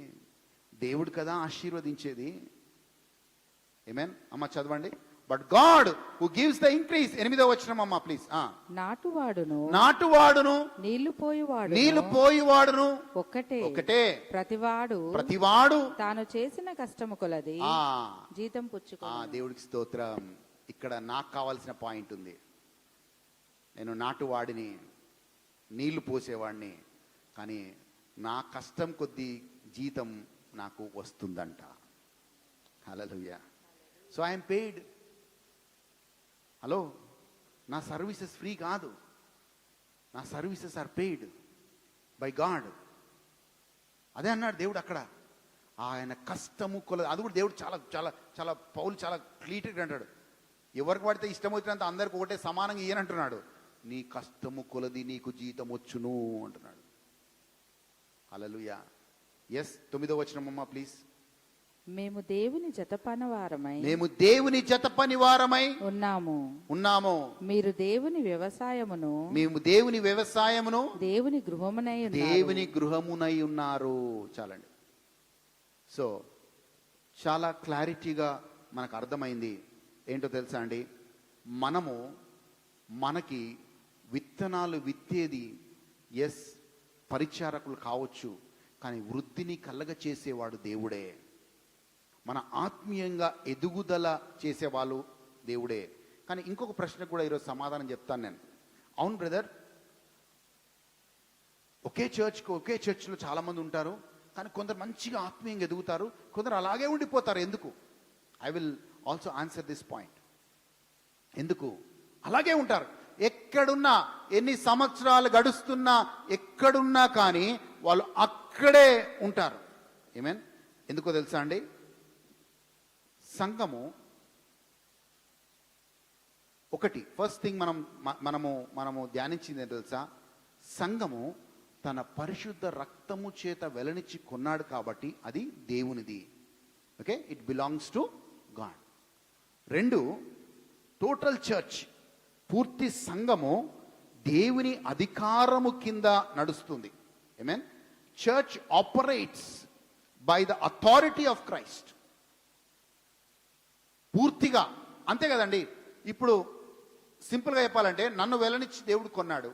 దేవుడు కదా ఆశీర్వదించేది. ఆమేన్. అమ్మ చదవండి. But God who gives the increase. 8వ వచనం అమ్మ ప్లీజ్. నాటువాడును నీళ్లు పోయివాడును ఒక్కటే. ప్రతివాడు తాను చేసిన కష్టము కొలది జీతం పుచ్చుకో. దేవుడికి స్తోత్రం. ఇక్కడ నాకు కావాల్సిన పాయింట్ ఉంది. నేను నాటువాడిని, నీళ్లు పోసేవాడిని, కానీ నా కష్టం కొద్దీ జీతం నాకు వస్తుందంట. Hallelujah. So I'm paid. Hello, నా సర్వీసెస్ ఫ్రీ కాదు, నా services are paid by God. అదే అన్నాడు దేవుడు అక్కడ. ఆయన కష్టము కొల, అది కూడా దేవుడు చాలా చాలా చాలా పౌలు చాలా క్లియర్గా అంటాడు, ఎవరికి పడితే ఇష్టం వచ్చినంత అందరికి ఒకటే సమానంగా ఇయ్యనంటున్నాడు. నీ కష్టము కొలది నీకు జీతం వచ్చును అంటున్నాడు. హల్లెలూయా. ఎస్, 9వ వచనం అమ్మా ప్లీజ్. మేము దేవుని జతపనివారమై ఉన్నాము. మీరు దేవుని వ్యవసాయమును, మేము దేవుని వ్యవసాయమును, దేవుని గృహమునై ఉన్నారు. చాలండి. సో చాలా క్లారిటీగా మనకు అర్థమైంది. ఏంటో తెలుసా అండి, మనకి విత్తనాలు విత్తేది ఎస్ పరిచారకులు కావచ్చు, కానీ వృద్ధిని కలగ చేసేవాడు దేవుడే. మన ఆత్మీయంగా ఎదుగుదల చేసేవాళ్ళు దేవుడే. కానీ ఇంకొక ప్రశ్న కూడా ఈరోజు సమాధానం చెప్తాను నేను. అవును బ్రదర్, ఒకే చర్చ్లో చాలా మంది ఉంటారు, కానీ కొందరు మంచిగా ఆత్మీయంగా ఎదుగుతారు, కొందరు అలాగే ఉండిపోతారు. ఎందుకు? I will also answer this point. ఎందుకు అలాగే ఉంటారు? ఎక్కడున్నా, ఎన్ని సంవత్సరాలు గడుస్తున్నా, ఎక్కడున్నా కానీ వాళ్ళు అక్కడే ఉంటారు. ఆమేన్. ఎందుకో తెలుసా అండి, సంఘము ఒకటి ఫస్ట్ థింగ్ మనము ధ్యానించింది ఏంటో తెలుసా, సంఘము తన పరిశుద్ధ రక్తము చేత వెలనిచ్చి కొన్నాడు కాబట్టి అది దేవునిది. Okay, it belongs to God. 2, total church, పూర్తి సంఘము దేవుని అధికారము కింద నడుస్తుంది. Amen. Church operates by the authority of Christ. పూర్తిగా అంతే కదండి. ఇప్పుడు సింపుల్గా చెప్పాలంటే, నన్ను వెలనిచ్చి దేవుడు కొన్నాడు.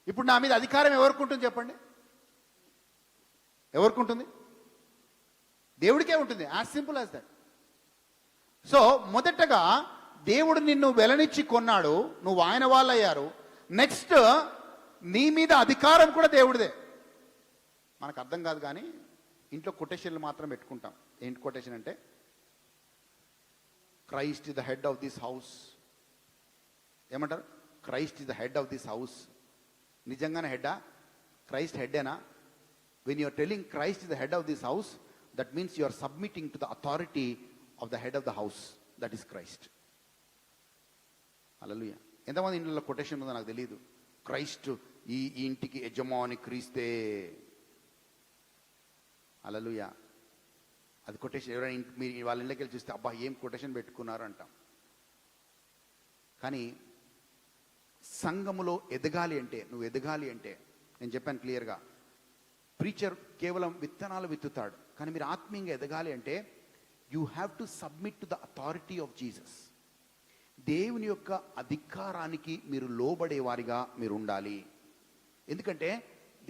ఇప్పుడు నా మీద అధికారం ఎవరికి ఉంటుంది చెప్పండి? ఎవరికి ఉంటుంది? దేవుడికే ఉంటుంది. As simple as that. So మొదటగా దేవుడు నిన్ను వెలనిచ్చి కొన్నాడు, నువ్వు ఆయన వాళ్ళు అయ్యారు. నెక్స్ట్ నీ మీద అధికారం కూడా దేవుడిదే. మనకు అర్థం కాదు కానీ ఇంట్లో కొటేషన్లు మాత్రం పెట్టుకుంటాం. ఏంటి కొటేషన్ అంటే, Christ is the head of this house. ఏమంటారు? Christ is the head of this house. నిజంగానే హెడ్డా? క్రైస్ట్ హెడ్డేనా? When you're telling Christ is the head of this house, that means you are submitting to the authority of the head of the house, that is Christ. Hallelujah. ఎంతమంది ఇంట్లో quotation ఉందో నాకు తెలియదు. Christ ఈ ఇంటికి యజమాని క్రీస్తే. హల్లెలూయా. అది కొటేషన్. ఎవరైనా మీరు వాళ్ళ ఇళ్ళకి వెళ్ళి చూస్తే అబ్బా ఏం కొటేషన్ పెట్టుకున్నారు అంటాం. కానీ సంఘములో ఎదగాలి అంటే, నువ్వు ఎదగాలి అంటే, నేను చెప్పాను క్లియర్గా, ప్రీచర్ కేవలం విత్తనాలు విత్తుతాడు, కానీ మీరు ఆత్మీయంగా ఎదగాలి అంటే you have to submit to the authority of Jesus. దేవుని యొక్క అధికారానికి మీరు లోబడేవారిగా మీరు ఉండాలి. ఎందుకంటే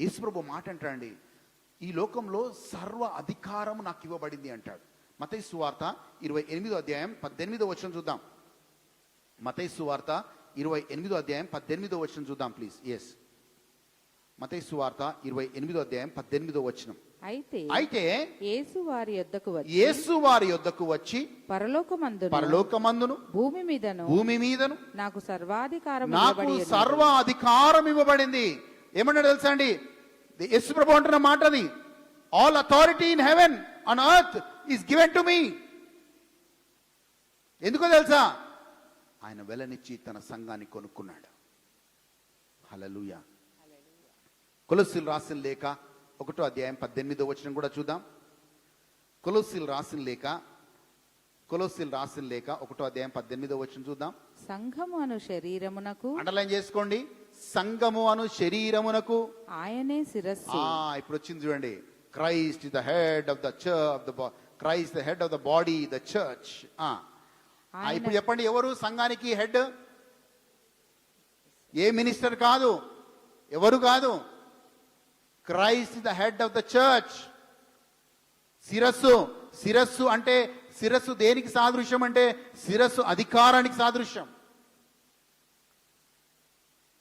యేసుప్రభు మాట అంటాడండి, ఈ లోకంలో సర్వ అధికారం నాకు ఇవ్వబడింది అంటాడు. మత్తయి సువార్త 28వ అధ్యాయం 18వ వచనం చూద్దాం. మత్తయి సువార్త 28వ అధ్యాయం 18వ వచనం చూద్దాం ప్లీజ్. ఎస్, మత్తయి సువార్త 28వ అధ్యాయం 18వ వచనం. అయితే యేసు వారి యొద్దకు వచ్చి పరలోకమందును భూమి మీదను నాకు సర్వాధికారం ఇవ్వబడింది. ఏమన్నాడు తెలుసా అండి? యేసు ప్రభు అంటున్న మాట అది, all authority in heaven on earth is given to me. ఎందుకో తెలుసా? ఆయన వెలనిచ్చి తన సంఘాన్ని కొనుక్కున్నాడు. హల్లెలూయా. కొలొస్సీయులు రాసిన లేఖ 1వ అధ్యాయం 18వ వచనం కూడా చూద్దాం. కొలొస్సీయులు రాసిన లేఖ 1వ అధ్యాయం 18వ వచనం చూద్దాం. సంఘము అను శరీరమునకు, అండర్లైన్ చేసుకోండి, సంఘము అను శరీరమునకు ఆయనే శిరస్సు. ఇప్పుడు వచ్చింది చూడండి. Christ is the head of the church, Christ the head of the body, the church. ఇప్పుడు చెప్పండి, ఎవరు సంఘానికి హెడ్? ఏ మినిస్టర్ కాదు, ఎవరు కాదు. Christ is the head of the church. శిరస్సు అంటే, శిరస్సు దేనికి సాదృశ్యం అంటే శిరస్సు అధికారానికి సాదృశ్యం.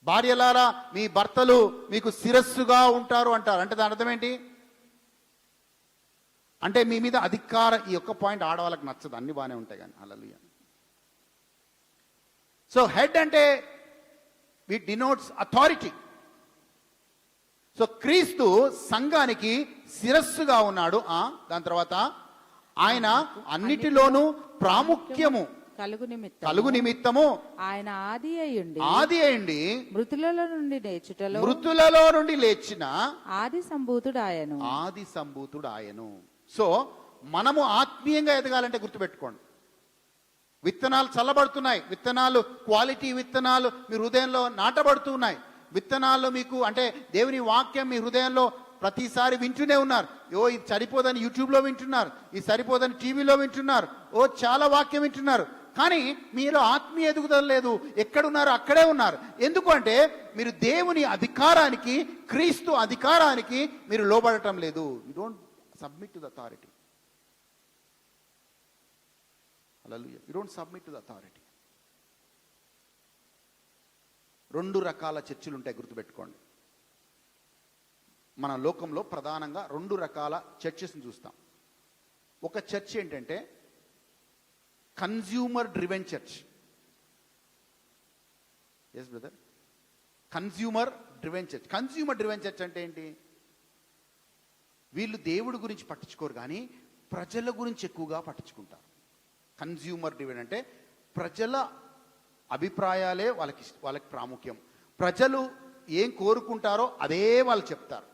భార్యలారా, మీ భర్తలు మీకు శిరస్సుగా ఉంటారు అంటారు. అంటే దాని అర్థం ఏంటి? అంటే మీ మీద అధికారం. ఈ ఒక్క పాయింట్ ఆడవాళ్ళకి నచ్చదు, అన్ని బాగానే ఉంటాయి కానీ. హల్లెలూయా. సో హెడ్ అంటే ఇట్ డినోట్స్ అథారిటీ. సో క్రీస్తు సంఘానికి శిరస్సుగా ఉన్నాడు. దాని తర్వాత ఆయన అన్నిటిలోనూ ప్రాముఖ్యము కలుగు నిమిత్తము ఆయన ఆది అయ్యుండి మృతులలో నుండి లేచిన ఆది సంభూతుడు ఆయను. సో మనము ఆత్మీయంగా ఎదగాలంటే గుర్తుపెట్టుకోండి, విత్తనాలు చల్లబడుతున్నాయి, విత్తనాలు క్వాలిటీ విత్తనాలు మీ హృదయంలో నాటబడుతున్నాయి. విత్తనాల్లో మీకు అంటే దేవుని వాక్యం మీ హృదయంలో ప్రతిసారి వింటూనే ఉన్నారు. ఇది సరిపోదని యూట్యూబ్లో వింటున్నారు, ఇది సరిపోదని టీవీలో వింటున్నారు, చాలా వాక్యం వింటున్నారు. కానీ మీరు ఆత్మీయ ఎదుగుదల లేదు. ఎక్కడున్నారు? అక్కడే ఉన్నారు. ఎందుకు అంటే మీరు దేవుని అధికారానికి, క్రీస్తు అధికారానికి మీరు లోబడటం లేదు. You don't submit to the authority. Hallelujah. You don't submit to the authority. 2 రకాల చర్చిలు ఉంటాయి, గుర్తుపెట్టుకోండి. మన లోకంలో ప్రధానంగా 2 రకాల చర్చెస్ని చూస్తాం. ఒక చర్చ్ ఏంటంటే consumer driven church. Yes brother, consumer driven church. Consumer driven church అంటే ఏంటి? వీళ్ళు దేవుడి గురించి పట్టించుకోరు కానీ ప్రజల గురించి ఎక్కువగా పట్టించుకుంటారు. కన్జ్యూమర్ డ్రివెన్ అంటే ప్రజల అభిప్రాయాలే వాళ్ళకి ప్రాముఖ్యం. ప్రజలు ఏం కోరుకుంటారో అదే వాళ్ళు చెప్తారు.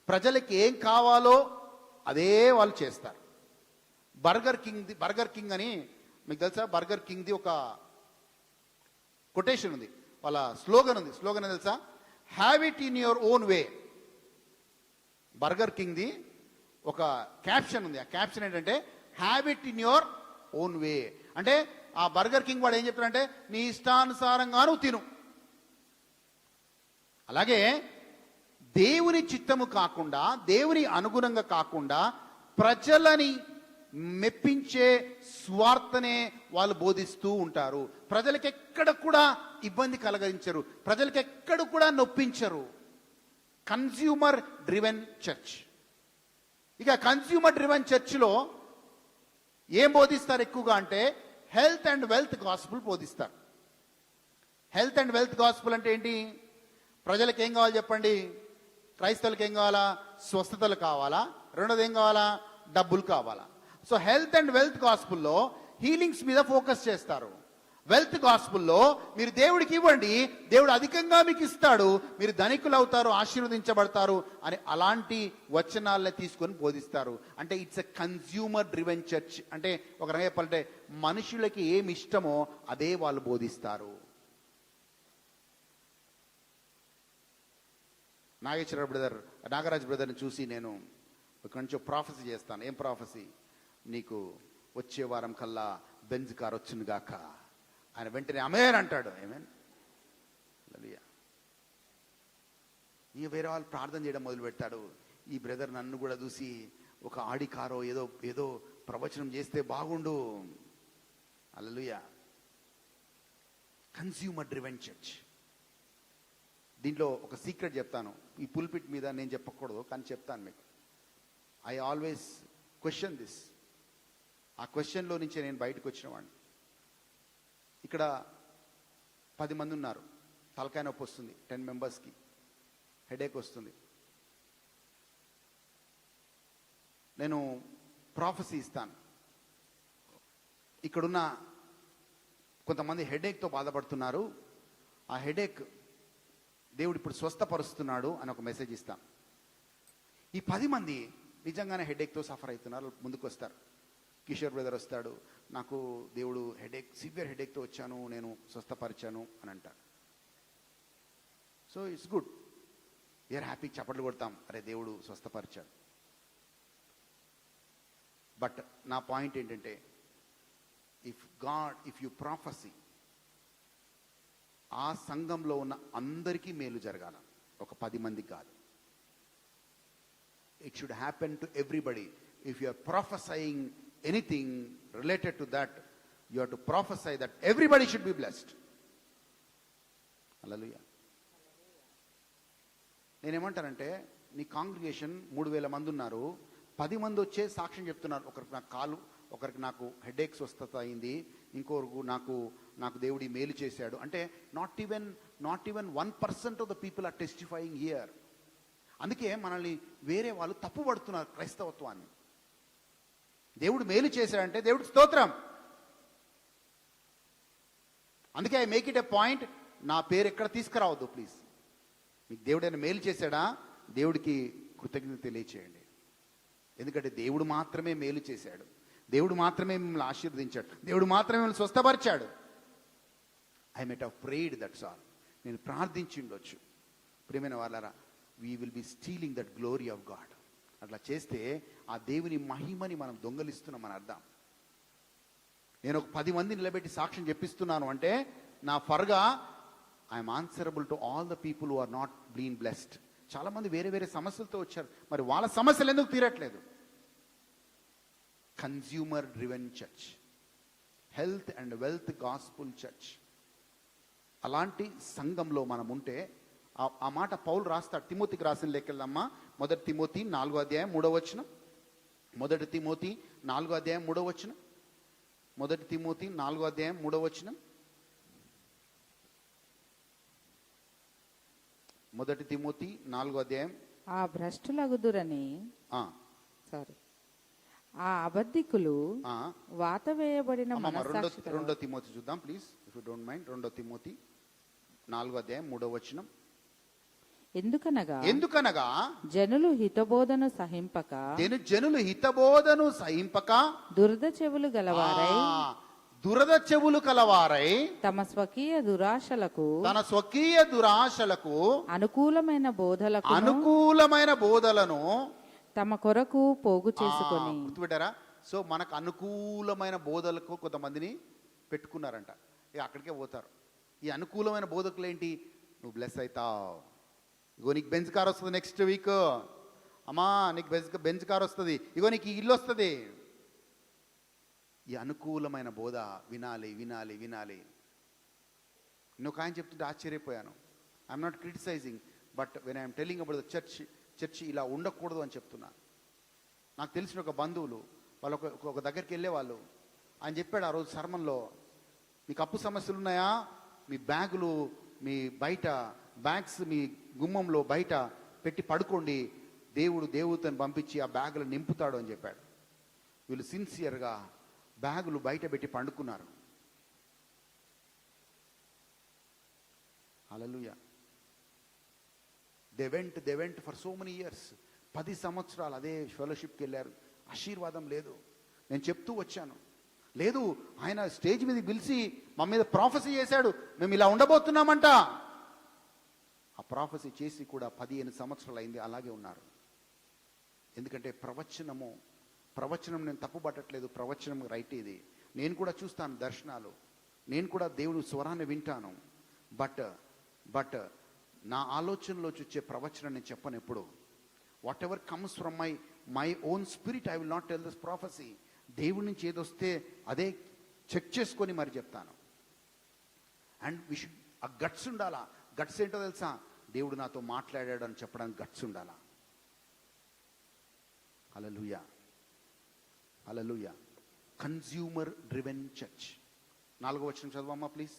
ప్రజలకి ఏం కావాలో అదే వాళ్ళు చేస్తారు. బర్గర్ కింగ్ అని మీకు తెలుసా? బర్గర్ కింగ్ది ఒక కొటేషన్ ఉంది, వాళ్ళ స్లోగన్ ఉంది. స్లోగన్ తెలుసా? Have it in your own way. Burger కింగ్ది ఒక క్యాప్షన్ ఉంది. ఆ క్యాప్షన్ ఏంటంటే have it in your own way. అంటే ఆ బర్గర్ కింగ్ వాడు ఏం చెప్తాడంటే నీ ఇష్టానుసారంగా నువ్వు తిను. అలాగే దేవుని చిత్తము కాకుండా, దేవుని అనుగుణంగా కాకుండా ప్రజలని మెప్పించే స్వార్థనే వాళ్ళు బోధిస్తూ ఉంటారు. ప్రజలకు ఎక్కడ కూడా ఇబ్బంది కలగరించరు, ప్రజలకు ఎక్కడ కూడా నొప్పించరు. Consumer driven church. ఇక కన్స్యూమర్ డ్రివెన్ చర్చ్లో ఏం బోధిస్తారు ఎక్కువగా అంటే హెల్త్ అండ్ వెల్త్ గాస్పుల్ బోధిస్తారు. హెల్త్ అండ్ వెల్త్ గాస్పుల్ అంటే ఏంటి? ప్రజలకు ఏం కావాలి చెప్పండి? క్రైస్తవులకు ఏం కావాలా? స్వస్థతలు కావాలా? రెండోది ఏం కావాలా? డబ్బులు కావాలా? సో హెల్త్ అండ్ వెల్త్ గాస్పుల్లో హీలింగ్స్ మీద ఫోకస్ చేస్తారు. వెల్త్ గాస్పుల్లో మీరు దేవుడికి ఇవ్వండి, దేవుడు అధికంగా మీకు ఇస్తాడు, మీరు ధనికులు అవుతారు, ఆశీర్వదించబడతారు అని అలాంటి వచనాలనే తీసుకొని బోధిస్తారు. అంటే it's a consumer driven church. అంటే ఒక రకంగా చెప్పాలంటే మనుషులకి ఏమి ఇష్టమో అదే వాళ్ళు బోధిస్తారు. నాగరాజ్ బ్రదర్ని చూసి నేను కొంచెం ప్రాఫెసీ చేస్తాను. ఏం ప్రాఫెసీ? నీకు వచ్చే వారం కల్లా బెంజ్ కార్ వచ్చును గాక, ఆయన వెంటనే ఆమేన్ అంటాడు. ఆమేన్. హల్లెలూయా. ఇక వేరే వాళ్ళు ప్రార్థన చేయడం మొదలు పెడతాడు. ఈ బ్రదర్ నన్ను కూడా చూసి ఒక ఆడి కారో ఏదో ఏదో ప్రవచనం చేస్తే బాగుండు. హల్లెలూయా. Consumer driven church. దీంట్లో ఒక సీక్రెట్ చెప్తాను. ఈ పుల్పిట్ మీద నేను చెప్పకూడదు, కానీ చెప్తాను మీకు. I always question this. ఆ క్వశ్చన్లో నుంచే నేను బయటకు వచ్చిన వాడిని. ఇక్కడ 10 మంది ఉన్నారు, తలకాయ నొప్పి వస్తుంది, 10 మెంబర్స్కి హెడేక్ వస్తుంది. నేను ప్రాఫెసీ ఇస్తాను. ఇక్కడున్న కొంతమంది హెడేక్తో బాధపడుతున్నారు, ఆ హెడేక్ దేవుడు ఇప్పుడు స్వస్థపరుస్తున్నాడు అని ఒక మెసేజ్ ఇస్తాను. ఈ 10 మంది నిజంగానే హెడేక్తో సఫర్ అవుతున్నారు, ముందుకు వస్తారు. కిషోర్ బ్రదర్ వస్తాడు, నాకు దేవుడు సివియర్ హెడేక్తో వచ్చాను, నేను స్వస్థపరిచాను అని అంటాడు. So it's good, we are happy, చప్పట్లు కొడతాం, అరే దేవుడు స్వస్థపరిచాడు. బట్ నా పాయింట్ ఏంటంటే, ఇఫ్ యు ప్రాఫెసీ, ఆ సంఘంలో ఉన్న అందరికీ మేలు జరగాల, ఒక 10 మందికి కాదు. It should happen to everybody. If you are prophesying anything related to that, you have to prophesy that everybody should be blessed. Hallelujah. నేనేమంటానంటే, నీ కాంగ్రిగేషన్ 3000 మంది ఉన్నారు, 10 మంది వచ్చే సాక్ష్యం చెప్తున్నారు. ఒకరికి నాకు కాలు, ఒకరికి నాకు హెడేక్ స్వస్థత అయింది, ఇంకొకరు నాకు దేవుడి మేలు చేశాడు అంటే not even 1% of the people are testifying here. అందుకే మనల్ని వేరే వాళ్ళు తప్పు పడుతున్నారు క్రైస్తవత్వాన్ని. దేవుడు మేలు చేశాడంటే దేవుడికి స్తోత్రం. అందుకే I make it a point, నా పేరు ఎక్కడ తీసుకురావద్దు ప్లీజ్. మీకు దేవుడైనా మేలు చేశాడా, దేవుడికి కృతజ్ఞత తెలియచేయండి. ఎందుకంటే దేవుడు మాత్రమే మేలు చేశాడు, దేవుడు మాత్రమే మిమ్మల్ని ఆశీర్వదించాడు, దేవుడు మాత్రమే మిమ్మల్ని స్వస్థపరిచాడు. I might have prayed, that's all. నేను ప్రార్థించి ఉండొచ్చు. ప్రియమైన వాళ్ళారా, we will be stealing that glory of God. అట్లా చేస్తే ఆ దేవుని మహిమని మనం దొంగలిస్తున్నాం అని అర్థం. నేను ఒక 10 మంది నిలబెట్టి సాక్ష్యం చెప్పిస్తున్నాను అంటే, నా ఫర్గా I'm answerable to all the people who are not been blessed. చాలా మంది వేరే వేరే సమస్యలతో వచ్చారు, మరి వాళ్ళ సమస్యలు ఎందుకు తీరట్లేదు? Consumer driven church, health and wealth gospel church. అలాంటి సంఘంలో మనం ఉంటే, ఆ మాట పౌలు రాస్తాడు, తిమోతికి రాసిన లెక్కలమ్మా. 1 తిమోతి 4వ అధ్యాయం 3వ వచనం. 1 తిమోతి 4వ అధ్యాయం 3వ వచనం. 1 తిమోతి 4వ అధ్యాయం 3వ వచనం. 1 తిమోతి 4వ అధ్యాయం. ఆ భ్రష్టులగుదురని, సారీ, ఆ అబద్ధికులు వాత వేయబడిన మనస్సాక్షి. 2 తిమోతి చూద్దాం please, if you don't mind. 2 Timothy 4వ అధ్యాయం 3వ వచనం. ఎందుకనగా జనులు హితబోధను సహింపక దురద చెవులు గలవారై తమ స్వకీయ దురాశలకు అనుకూలమైన బోధలను తమ కొరకు పోగు చేసుకొని. గుర్తుపెట్టారా? సో మనకు అనుకూలమైన బోధలకు కొంతమందిని పెట్టుకున్నారంట, ఇక అక్కడికే పోతారు. ఈ అనుకూలమైన బోధకులు ఏంటి? నువ్వు బ్లెస్ అవుతావు, ఇగో నీకు బెంజ్ కార్ వస్తుంది నెక్స్ట్ వీక్, అమ్మా నీకు బెంజ్ కార్ వస్తుంది, ఇగో నీకు ఇల్లు వస్తుంది. ఈ అనుకూలమైన బోధ వినాలి వినాలి వినాలి. నేను ఆయన చెప్తుంటే ఆశ్చర్యపోయాను. I'm not criticising, but when I'm telling about the church ఇలా ఉండకూడదు అని చెప్తున్నా. నాకు తెలిసిన ఒక బంధువులు, వాళ్ళు ఒక దగ్గరికి వెళ్ళేవాళ్ళు. ఆయన చెప్పాడు ఆ రోజు సర్మన్లో, మీకు అప్పు సమస్యలు ఉన్నాయా, మీ బ్యాగులు మీ బయట బ్యాగ్స్ మీ గుమ్మంలో బయట పెట్టి పడుకోండి, దేవుడిని పంపించి ఆ బ్యాగులు నింపుతాడు అని చెప్పాడు. వీళ్ళు సిన్సియర్గా బ్యాగులు బయట పెట్టి పండుకున్నారు. Hallelujah. They went for so many years. 10 సంవత్సరాలు అదే ఫెలోషిప్కి వెళ్ళారు, ఆశీర్వాదం లేదు. నేను చెప్తూ వచ్చాను, లేదు ఆయన స్టేజ్ మీద పిలిచి మా మీద ప్రాఫెసీ చేశాడు, మేము ఇలా ఉండబోతున్నామంట. ఆ ప్రాఫెసీ చేసి కూడా 15 సంవత్సరాలు అయింది, అలాగే ఉన్నారు. ఎందుకంటే ప్రవచనం నేను తప్పు పట్టట్లేదు, ప్రవచనం రైట్ ఇది. నేను కూడా చూస్తాను దర్శనాలు, నేను కూడా దేవుని స్వరాన్ని వింటాను. బట్ నా ఆలోచనలో వచ్చే ప్రవచనం నేను చెప్పను ఎప్పుడు. Whatever comes from my own spirit I will not tell this prophecy. దేవుడి నుంచి ఏదొస్తే అదే చెక్ చేసుకొని మరి చెప్తాను. అండ్ వి షుడ్ ఆ గట్స్ ఉండాలా. గట్స్ ఏంటో తెలుసా? దేవుడు నాతో మాట్లాడాడు అని చెప్పడానికి గట్స్ ఉండాలా. Hallelujah, hallelujah. Consumer driven church. 4వ వచనం చదవమ్మా ప్లీజ్.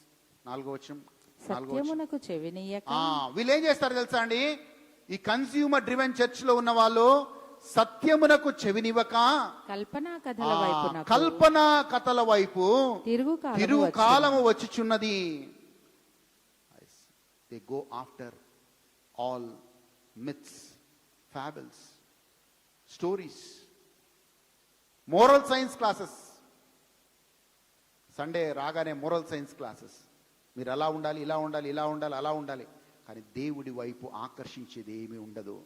4వ వచనం. సత్యమునకు చెవినీయక. వీళ్ళు ఏం చేస్తారు తెలుసా అండి? ఈ కన్స్యూమర్ డ్రివెన్ చర్చ్ లో ఉన్న వాళ్ళు సత్యమునకు చెవినివ్వక కల్పనా కథల వైపు కల్పనా కథల వైపు తిరుగు కాలము వచ్చుచున్నది. They go after all myths, fables, stories, moral science classes. Sunday రాగానే మోరల్ సైన్స్ క్లాసెస్. మీరు అలా ఉండాలి, ఇలా ఉండాలి, ఇలా ఉండాలి, అలా ఉండాలి. కానీ దేవుడి వైపు ఆకర్షించేది ఏమీ ఉండదు.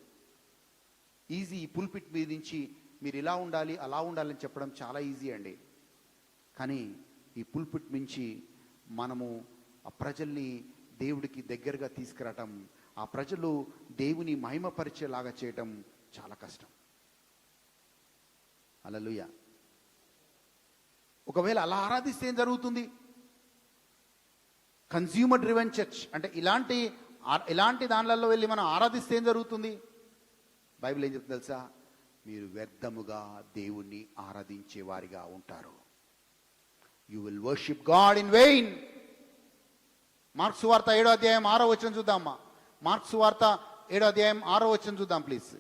ఈజీ. ఈ పుల్పిట్ మీద నుంచి మీరు ఇలా ఉండాలి, అలా ఉండాలని చెప్పడం చాలా ఈజీ అండి. కానీ ఈ పుల్పిట్ నుంచి మనము ఆ ప్రజల్ని దేవుడికి దగ్గరగా తీసుకురావటం, ఆ ప్రజలు దేవుని మహిమపరిచేలాగా చేయటం చాలా కష్టం. హల్లెలూయా. ఒకవేళ అలా ఆరాధిస్తే ఏం జరుగుతుంది? కన్స్యూమర్ డ్రివెన్ చర్చ్ అంటే ఇలాంటి దానిలలో వెళ్ళి మనం ఆరాధిస్తే ఏం జరుగుతుంది? బైబిల్ ఏం చెప్తుంది తెలుసా? మీరు వ్యర్థముగా దేవుణ్ణి ఆరాధించే వారిగా ఉంటారు. You will worship God in vein. Marks సువార్త 7వ అధ్యాయం 6వ వచనం చూద్దామా. మార్క్స్ సువార్త 7వ అధ్యాయం 6వ వచనం చూద్దాం ప్లీజ్.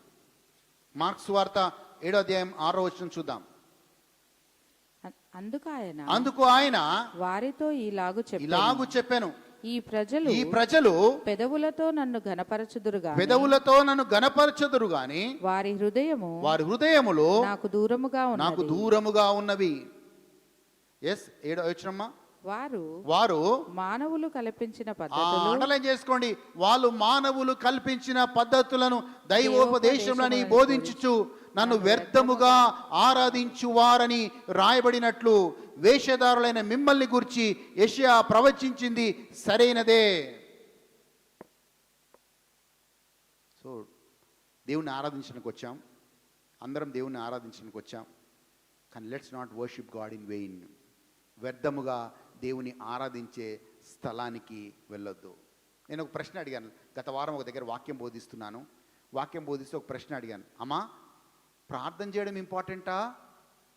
మార్క్స్ సువార్త 7వ అధ్యాయం 6వ వచనం చూద్దాం. అందుకు ఆయన వారితో ఇలాగు చెప్పాను, ఈ ప్రజలు పెదవులతో నన్ను ఘనపరచుదురు గాని వారి హృదయములో నాకు దూరముగా ఉన్నవి. ఎస్ 7వ వచనమ్మా. వారు మానవులు కల్పించిన పద్ధతులు. అండర్లైన్ చేసుకోండి. వాళ్ళు మానవులు కల్పించిన పద్ధతులను దైవోపదేశములని బోధించుచు నన్ను వ్యర్థముగా ఆరాధించువారని రాయబడినట్లు వేషధారులైన మిమ్మల్ని గురించి యెషయా ప్రవచించింది సరైనదే. సో దేవుని ఆరాధించడానికి వచ్చాం, అందరం దేవుని ఆరాధించడానికి వచ్చాం. కానీ let's not worship God in vain. వ్యర్థముగా దేవుని ఆరాధించే స్థలానికి వెళ్ళొద్దు. నేను ఒక ప్రశ్న అడిగాను. గత వారం ఒక దగ్గర వాక్యం బోధిస్తున్నాను. వాక్యం బోధిస్తూ ఒక ప్రశ్న అడిగాను. అమ్మా, ప్రార్థన చేయడం ఇంపార్టెంటా,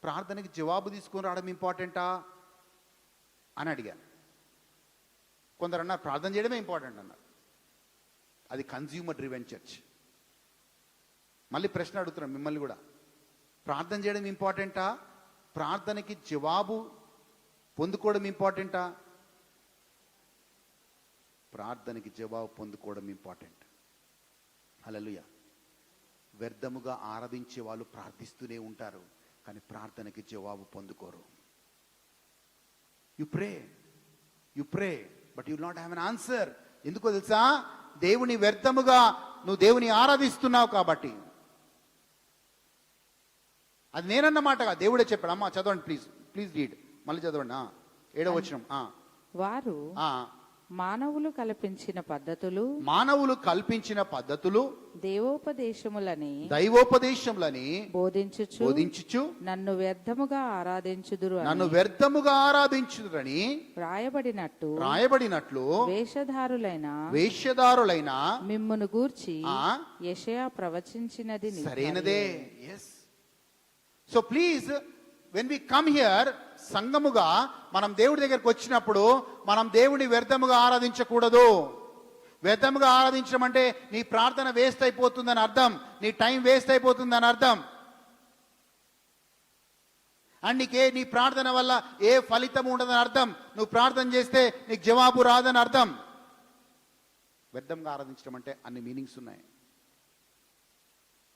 ప్రార్థనకి జవాబు తీసుకొని రావడం ఇంపార్టెంటా అని అడిగాను. కొందరు అన్నారు ప్రార్థన చేయడమే ఇంపార్టెంట్ అన్నారు. అది కన్స్యూమర్ డ్రివెన్ చర్చ్. మళ్ళీ ప్రశ్న అడుగుతున్నాను మిమ్మల్ని కూడా. ప్రార్థన చేయడం ఇంపార్టెంటా, ప్రార్థనకి జవాబు పొందుకోవడం ఇంపార్టెంటా? ప్రార్థనకి జవాబు పొందుకోవడం ఇంపార్టెంట్. హల్లెలూయా. వ్యర్థముగా ఆరాధించే వాళ్ళు ప్రార్థిస్తూనే ఉంటారు, కానీ ప్రార్థనకి జవాబు పొందుకోరు. You pray but you will not have an answer. ఎందుకో తెలుసా? దేవుని వ్యర్థముగా నువ్వు దేవుని ఆరాధిస్తున్నావు కాబట్టి. అది నేనన్నమాటగా దేవుడే చెప్పాడు. అమ్మా చదవండి ప్లీజ్ రీడ్. మళ్ళీ చదవండి. 7వ వచనం. వారు మానవులు కల్పించిన పద్ధతులు దైవోపదేశములని బోధించుచు నన్ను వ్యర్థముగా ఆరాధించుదురని రాయబడినట్లు వేషధారులైన మిమ్మును గూర్చి యెషయా ప్రవచించినది సరైనదే. So please when we come here, సంఘముగా మనం దేవుడి దగ్గరికి వచ్చినప్పుడు మనం దేవుని వ్యర్థముగా ఆరాధించకూడదు. వ్యర్థముగా ఆరాధించడం అంటే నీ ప్రార్థన వేస్ట్ అయిపోతుందని అర్థం, నీ టైం వేస్ట్ అయిపోతుందని అర్థం. అండ్ నీ ప్రార్థన వల్ల ఏ ఫలితం ఉండదని అర్థం. నువ్వు ప్రార్థన చేస్తే నీకు జవాబు రాదని అర్థం. వ్యర్థంగా ఆరాధించడం అంటే అన్ని మీనింగ్స్ ఉన్నాయి.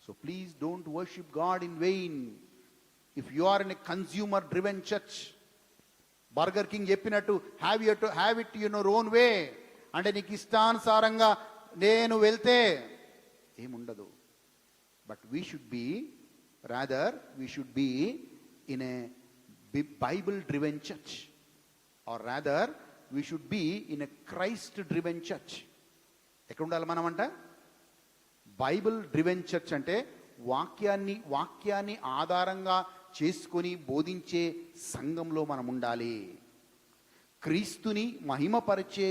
So please don't worship God in vain. If you are in a consumer driven church, burger king చెప్పినట్టు have it your own way అంటే నీకు ఇష్టానుసారంగా నేను వెళ్తే ఏముండదు. But we should be in a Bible driven church. Or rather we should be in a Christ driven church. ఎక్కడ ఉండాలి మనం అంట? బైబిల్ డ్రివెన్ చర్చ్ అంటే వాక్యాన్ని ఆధారంగా చేసుకొని బోధించే సంఘంలో మనం ఉండాలి. క్రీస్తుని మహిమపరిచే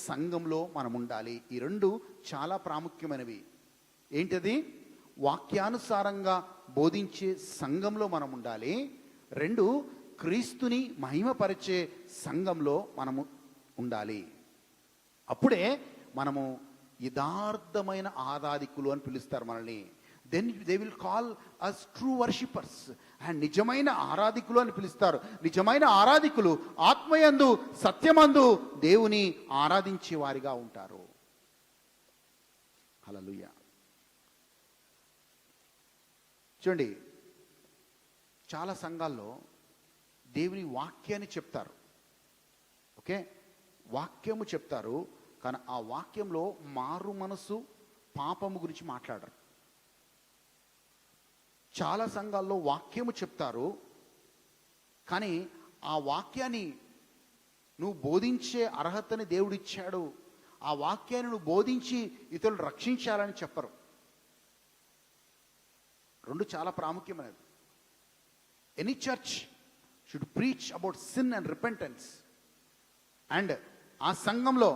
సంఘంలో మనం ఉండాలి. ఈ రెండు చాలా ప్రాముఖ్యమైనవి. ఏంటది? వాక్యానుసారంగా బోధించే సంఘంలో మనం ఉండాలి. రెండు, క్రీస్తుని మహిమపరిచే సంఘంలో మనము ఉండాలి. అప్పుడే మనము యథార్థమైన ఆరాధికులు అని పిలుస్తారు మనల్ని. Then they will call us true worshippers. And నిజమైన ఆరాధికులు అని పిలుస్తారు. నిజమైన ఆరాధికులు ఆత్మయందు సత్యమందు దేవుని ఆరాధించే వారిగా ఉంటారు. హల్లెలూయా. చూడండి, చాలా సంఘాల్లో దేవుని వాక్యాన్ని చెప్తారు. ఓకే, వాక్యము చెప్తారు, కానీ ఆ వాక్యంలో మారు మనసు పాపము గురించి మాట్లాడరు. చాలా సంఘాల్లో వాక్యము చెప్తారు, కానీ ఆ వాక్యాన్ని నువ్వు బోధించే అర్హతని దేవుడిచ్చాడు, ఆ వాక్యాన్ని నువ్వు బోధించి ఇతరులు రక్షించాలని చెప్పరు. రెండు చాలా ప్రాముఖ్యమైనది. Any church should preach about sin and repentance. And ఆ సంఘంలో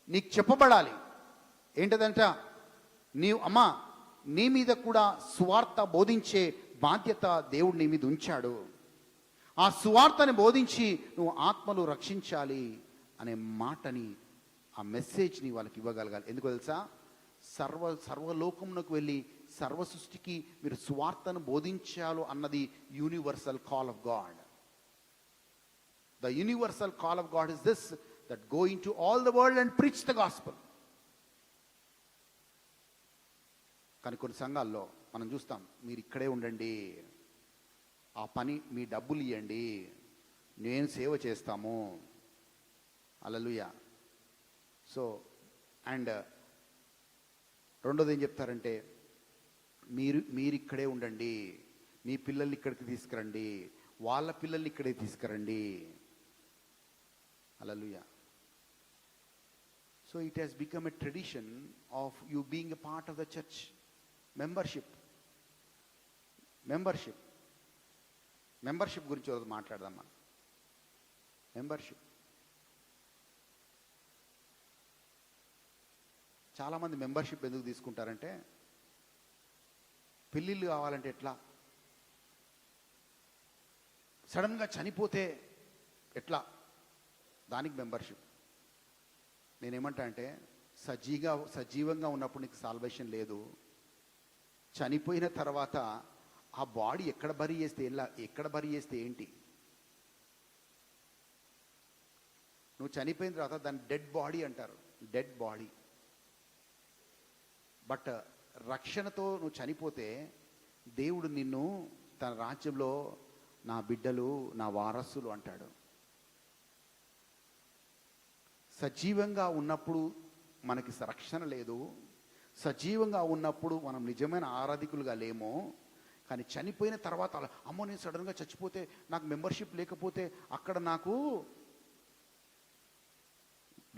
నీకు చెప్పబడాలి ఏంటదంట, నీ మీద కూడా సువార్త బోధించే బాధ్యత దేవుడు నీ మీద ఉంచాడు. ఆ సువార్తని బోధించి నువ్వు ఆత్మలు రక్షించాలి అనే మాటని, ఆ మెసేజ్ని వాళ్ళకి ఇవ్వగలగాలి. ఎందుకు తెలుసా? సర్వలోకమునకు వెళ్ళి సర్వ సృష్టికి మీరు సువార్తను బోధించాలి అన్నది universal call of God. The universal call of God is this, that go into all the world and preach the gospel. కానీ కొన్ని సంఘాల్లో మనం చూస్తాం, మీరు ఇక్కడే ఉండండి, ఆ పని మీ డబ్బులు ఇవ్వండి, నేను సేవ చేస్తాము. హల్లెలూయా. సో అండ్ రెండోది ఏం చెప్తారంటే, మీరు ఇక్కడే ఉండండి, మీ పిల్లల్ని ఇక్కడికి తీసుకురండి, వాళ్ళ పిల్లల్ని ఇక్కడే తీసుకురండి. Hallelujah. So it has become a tradition of you being a part of the church. Membership గురించి రోజు మాట్లాడదాం మనం. మెంబర్షిప్. చాలామంది మెంబర్షిప్ ఎందుకు తీసుకుంటారంటే, పెళ్ళిళ్ళు కావాలంటే ఎట్లా, సడన్గా చనిపోతే ఎట్లా, దానికి మెంబర్షిప్. నేనేమంటా అంటే, సజీవంగా ఉన్నప్పుడు నీకు సాల్వేషన్ లేదు, చనిపోయిన తర్వాత ఆ బాడీ ఎక్కడ బరీ చేస్తే ఏంటి? నువ్వు చనిపోయిన తర్వాత దాన్ని డెడ్ బాడీ అంటారు, డెడ్ బాడీ. బట్ రక్షణతో నువ్వు చనిపోతే దేవుడు నిన్ను తన రాజ్యంలో నా బిడ్డలు, నా వారసులు అంటాడు. సజీవంగా ఉన్నప్పుడు మనకి రక్షణ లేదు, సజీవంగా ఉన్నప్పుడు మనం నిజమైన ఆరాధికులుగా లేము. కానీ చనిపోయిన తర్వాత అమ్మో నేను సడన్గా చచ్చిపోతే, నాకు మెంబర్షిప్ లేకపోతే అక్కడ నాకు,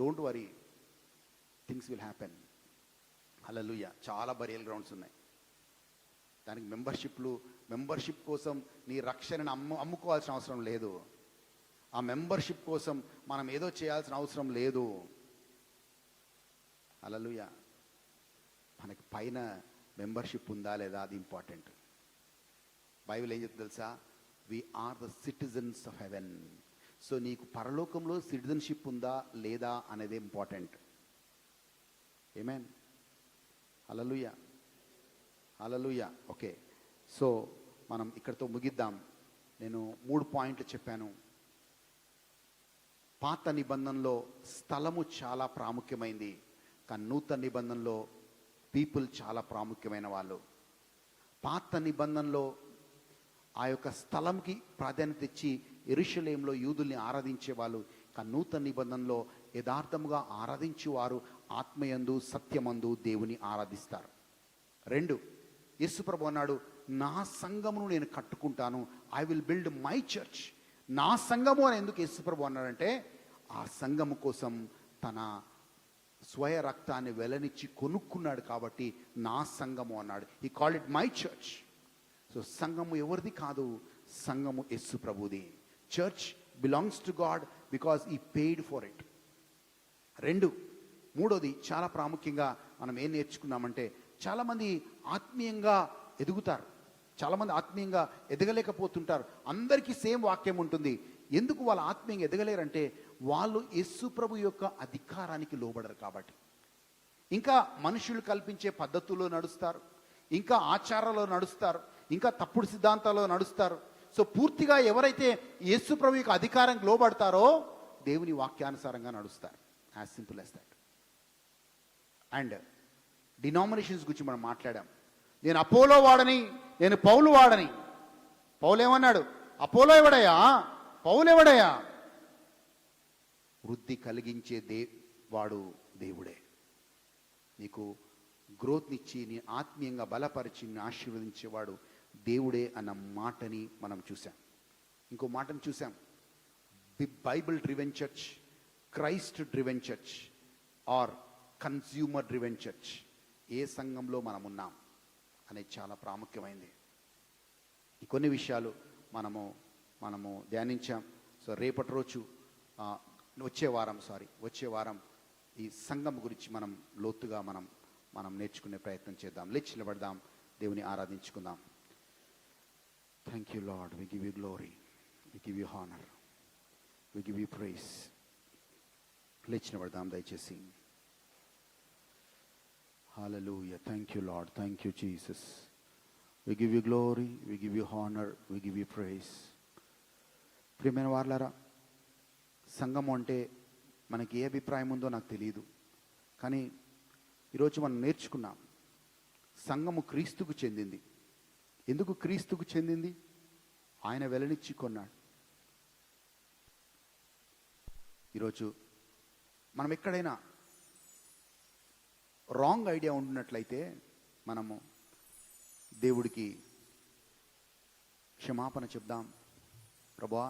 don't worry, things will happen. Hallelujah. చాలా బరియల్ గ్రౌండ్స్ ఉన్నాయి. దానికి మెంబర్షిప్ కోసం నీ రక్షణను అమ్ముకోవాల్సిన అవసరం లేదు. ఆ మెంబర్షిప్ కోసం మనం ఏదో చేయాల్సిన అవసరం లేదు. హల్లెలూయా. మనకి పైన మెంబర్షిప్ ఉందా లేదా, అది ఇంపార్టెంట్. బైబిల్ ఏం చెప్తుంది తెలుసా? We are the citizens of heaven. So నీకు పరలోకంలో సిటిజన్షిప్ ఉందా లేదా అనేది ఇంపార్టెంట్. ఆమేన్. హల్లెలూయా. హల్లెలూయా. ఓకే, సో మనం ఇక్కడితో ముగిద్దాం. నేను 3 పాయింట్లు చెప్పాను. పాత నిబంధనలో స్థలము చాలా ప్రాముఖ్యమైంది, కానీ నూతన నిబంధనలో పీపుల్ చాలా ప్రాముఖ్యమైన వాళ్ళు. పాత నిబంధనలో ఆ యొక్క స్థలంకి ప్రాధాన్యత ఇచ్చి యెరూషలేములో యూదుల్ని ఆరాధించేవాళ్ళు, కానీ నూతన నిబంధనలో యథార్థముగా ఆరాధించేవారు ఆత్మయందు సత్యమందు దేవుని ఆరాధిస్తారు. 2, యేసుప్రభు అన్నాడు, నా సంఘమును నేను కట్టుకుంటాను, I will build my church. నా సంఘము అని ఎందుకు యేసుప్రభు అన్నాడంటే ఆ సంఘము కోసం తన స్వయ రక్తాన్ని వెలనిచ్చి కొనుక్కున్నాడు కాబట్టి నా సంఘము అన్నాడు. He called it my church. So సంఘము ఎవరిది కాదు, సంఘము యేసు ప్రభుది. Church belongs to God because he paid for it. మూడోది చాలా ప్రాముఖ్యంగా మనం ఏం నేర్చుకున్నామంటే, చాలామంది ఆత్మీయంగా ఎదుగుతారు, చాలామంది ఆత్మీయంగా ఎదగలేకపోతుంటారు. అందరికీ సేమ్ వాక్యం ఉంటుంది. ఎందుకు వాళ్ళు ఆత్మీయంగా ఎదగలేరంటే వాళ్ళు యేసు ప్రభు యొక్క అధికారానికి లోబడరు కాబట్టి. ఇంకా మనుషులు కల్పించే పద్ధతుల్లో నడుస్తారు, ఇంకా ఆచారాల్లో నడుస్తారు, ఇంకా తప్పుడు సిద్ధాంతాల్లో నడుస్తారు. సో పూర్తిగా ఎవరైతే యేసు ప్రభు యొక్క అధికారానికి లోబడతారో దేవుని వాక్యానుసారంగా నడుస్తారు. As simple as that. And denominations గురించి మనం మాట్లాడాం. నేను అపోలో వాడని, నేను పౌలు వాడని. పౌలు ఏమన్నాడు? అపోలో ఎవడయ్యా, పౌలు ఎవడయ్యా? వృద్ధి కలిగించే వాడు దేవుడే. నీకు గ్రోత్నిచ్చి నీ ఆత్మీయంగా బలపరిచి నీ ఆశీర్వదించేవాడు దేవుడే అన్న మాటని మనం చూసాం. ఇంకో మాటను చూసాం, Bible driven church, Christ driven church or consumer driven church. ఏ సంఘంలో మనం ఉన్నాం అనేది చాలా ప్రాముఖ్యమైంది. ఈ కొన్ని విషయాలు మనము ధ్యానించాం. సో రేపటి రోజు వచ్చే వారం ఈ సంఘం గురించి మనం లోతుగా మనం నేర్చుకునే ప్రయత్నం చేద్దాం. లేచి నిలబడదాం, దేవుని ఆరాధించుకుందాం. Thank you Lord, we give you glory, we give you honour, we give you praise. లేచి నిలబడదాం దయచేసి. Hallelujah. Thank you, Lord. Thank you, Jesus. We give you glory, we give you honor, we give you praise. ప్రియమైన వారలారా, సంఘము అంటే మనకి ఏ అభిప్రాయం ఉందో నాకు తెలియదు, కానీ ఈరోజు మనం నేర్చుకున్నాం సంఘము క్రీస్తుకు చెందింది. ఎందుకు క్రీస్తుకు చెందింది? ఆయన వెలనిచ్చి కొన్నాడు. ఈరోజు మనం ఎక్కడైనా రాంగ్ ఐడియా ఉంటున్నట్లయితే మనము దేవుడికి క్షమాపణ చెప్దాం. ప్రభువా,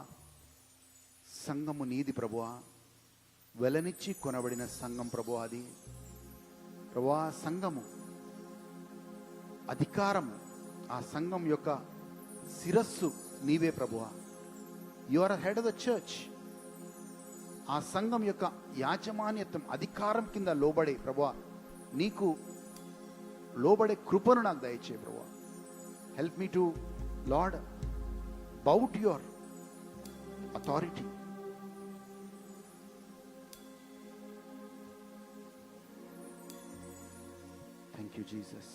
సంఘము నీది ప్రభువా, వెలనిచ్చి కొనబడిన సంఘం ప్రభువా అది. ప్రభువా, సంఘము అధికారము, ఆ సంఘం యొక్క శిరస్సు నీవే ప్రభువా. You are head of the church. ఆ సంఘం యొక్క యాజమాన్యత్వం, అధికారం కింద లోబడే ప్రభువా, నీకు లోబడే కృపను నాకు దయచే ప్రభువా. Help me to lord bow to your authority. Thank you Jesus.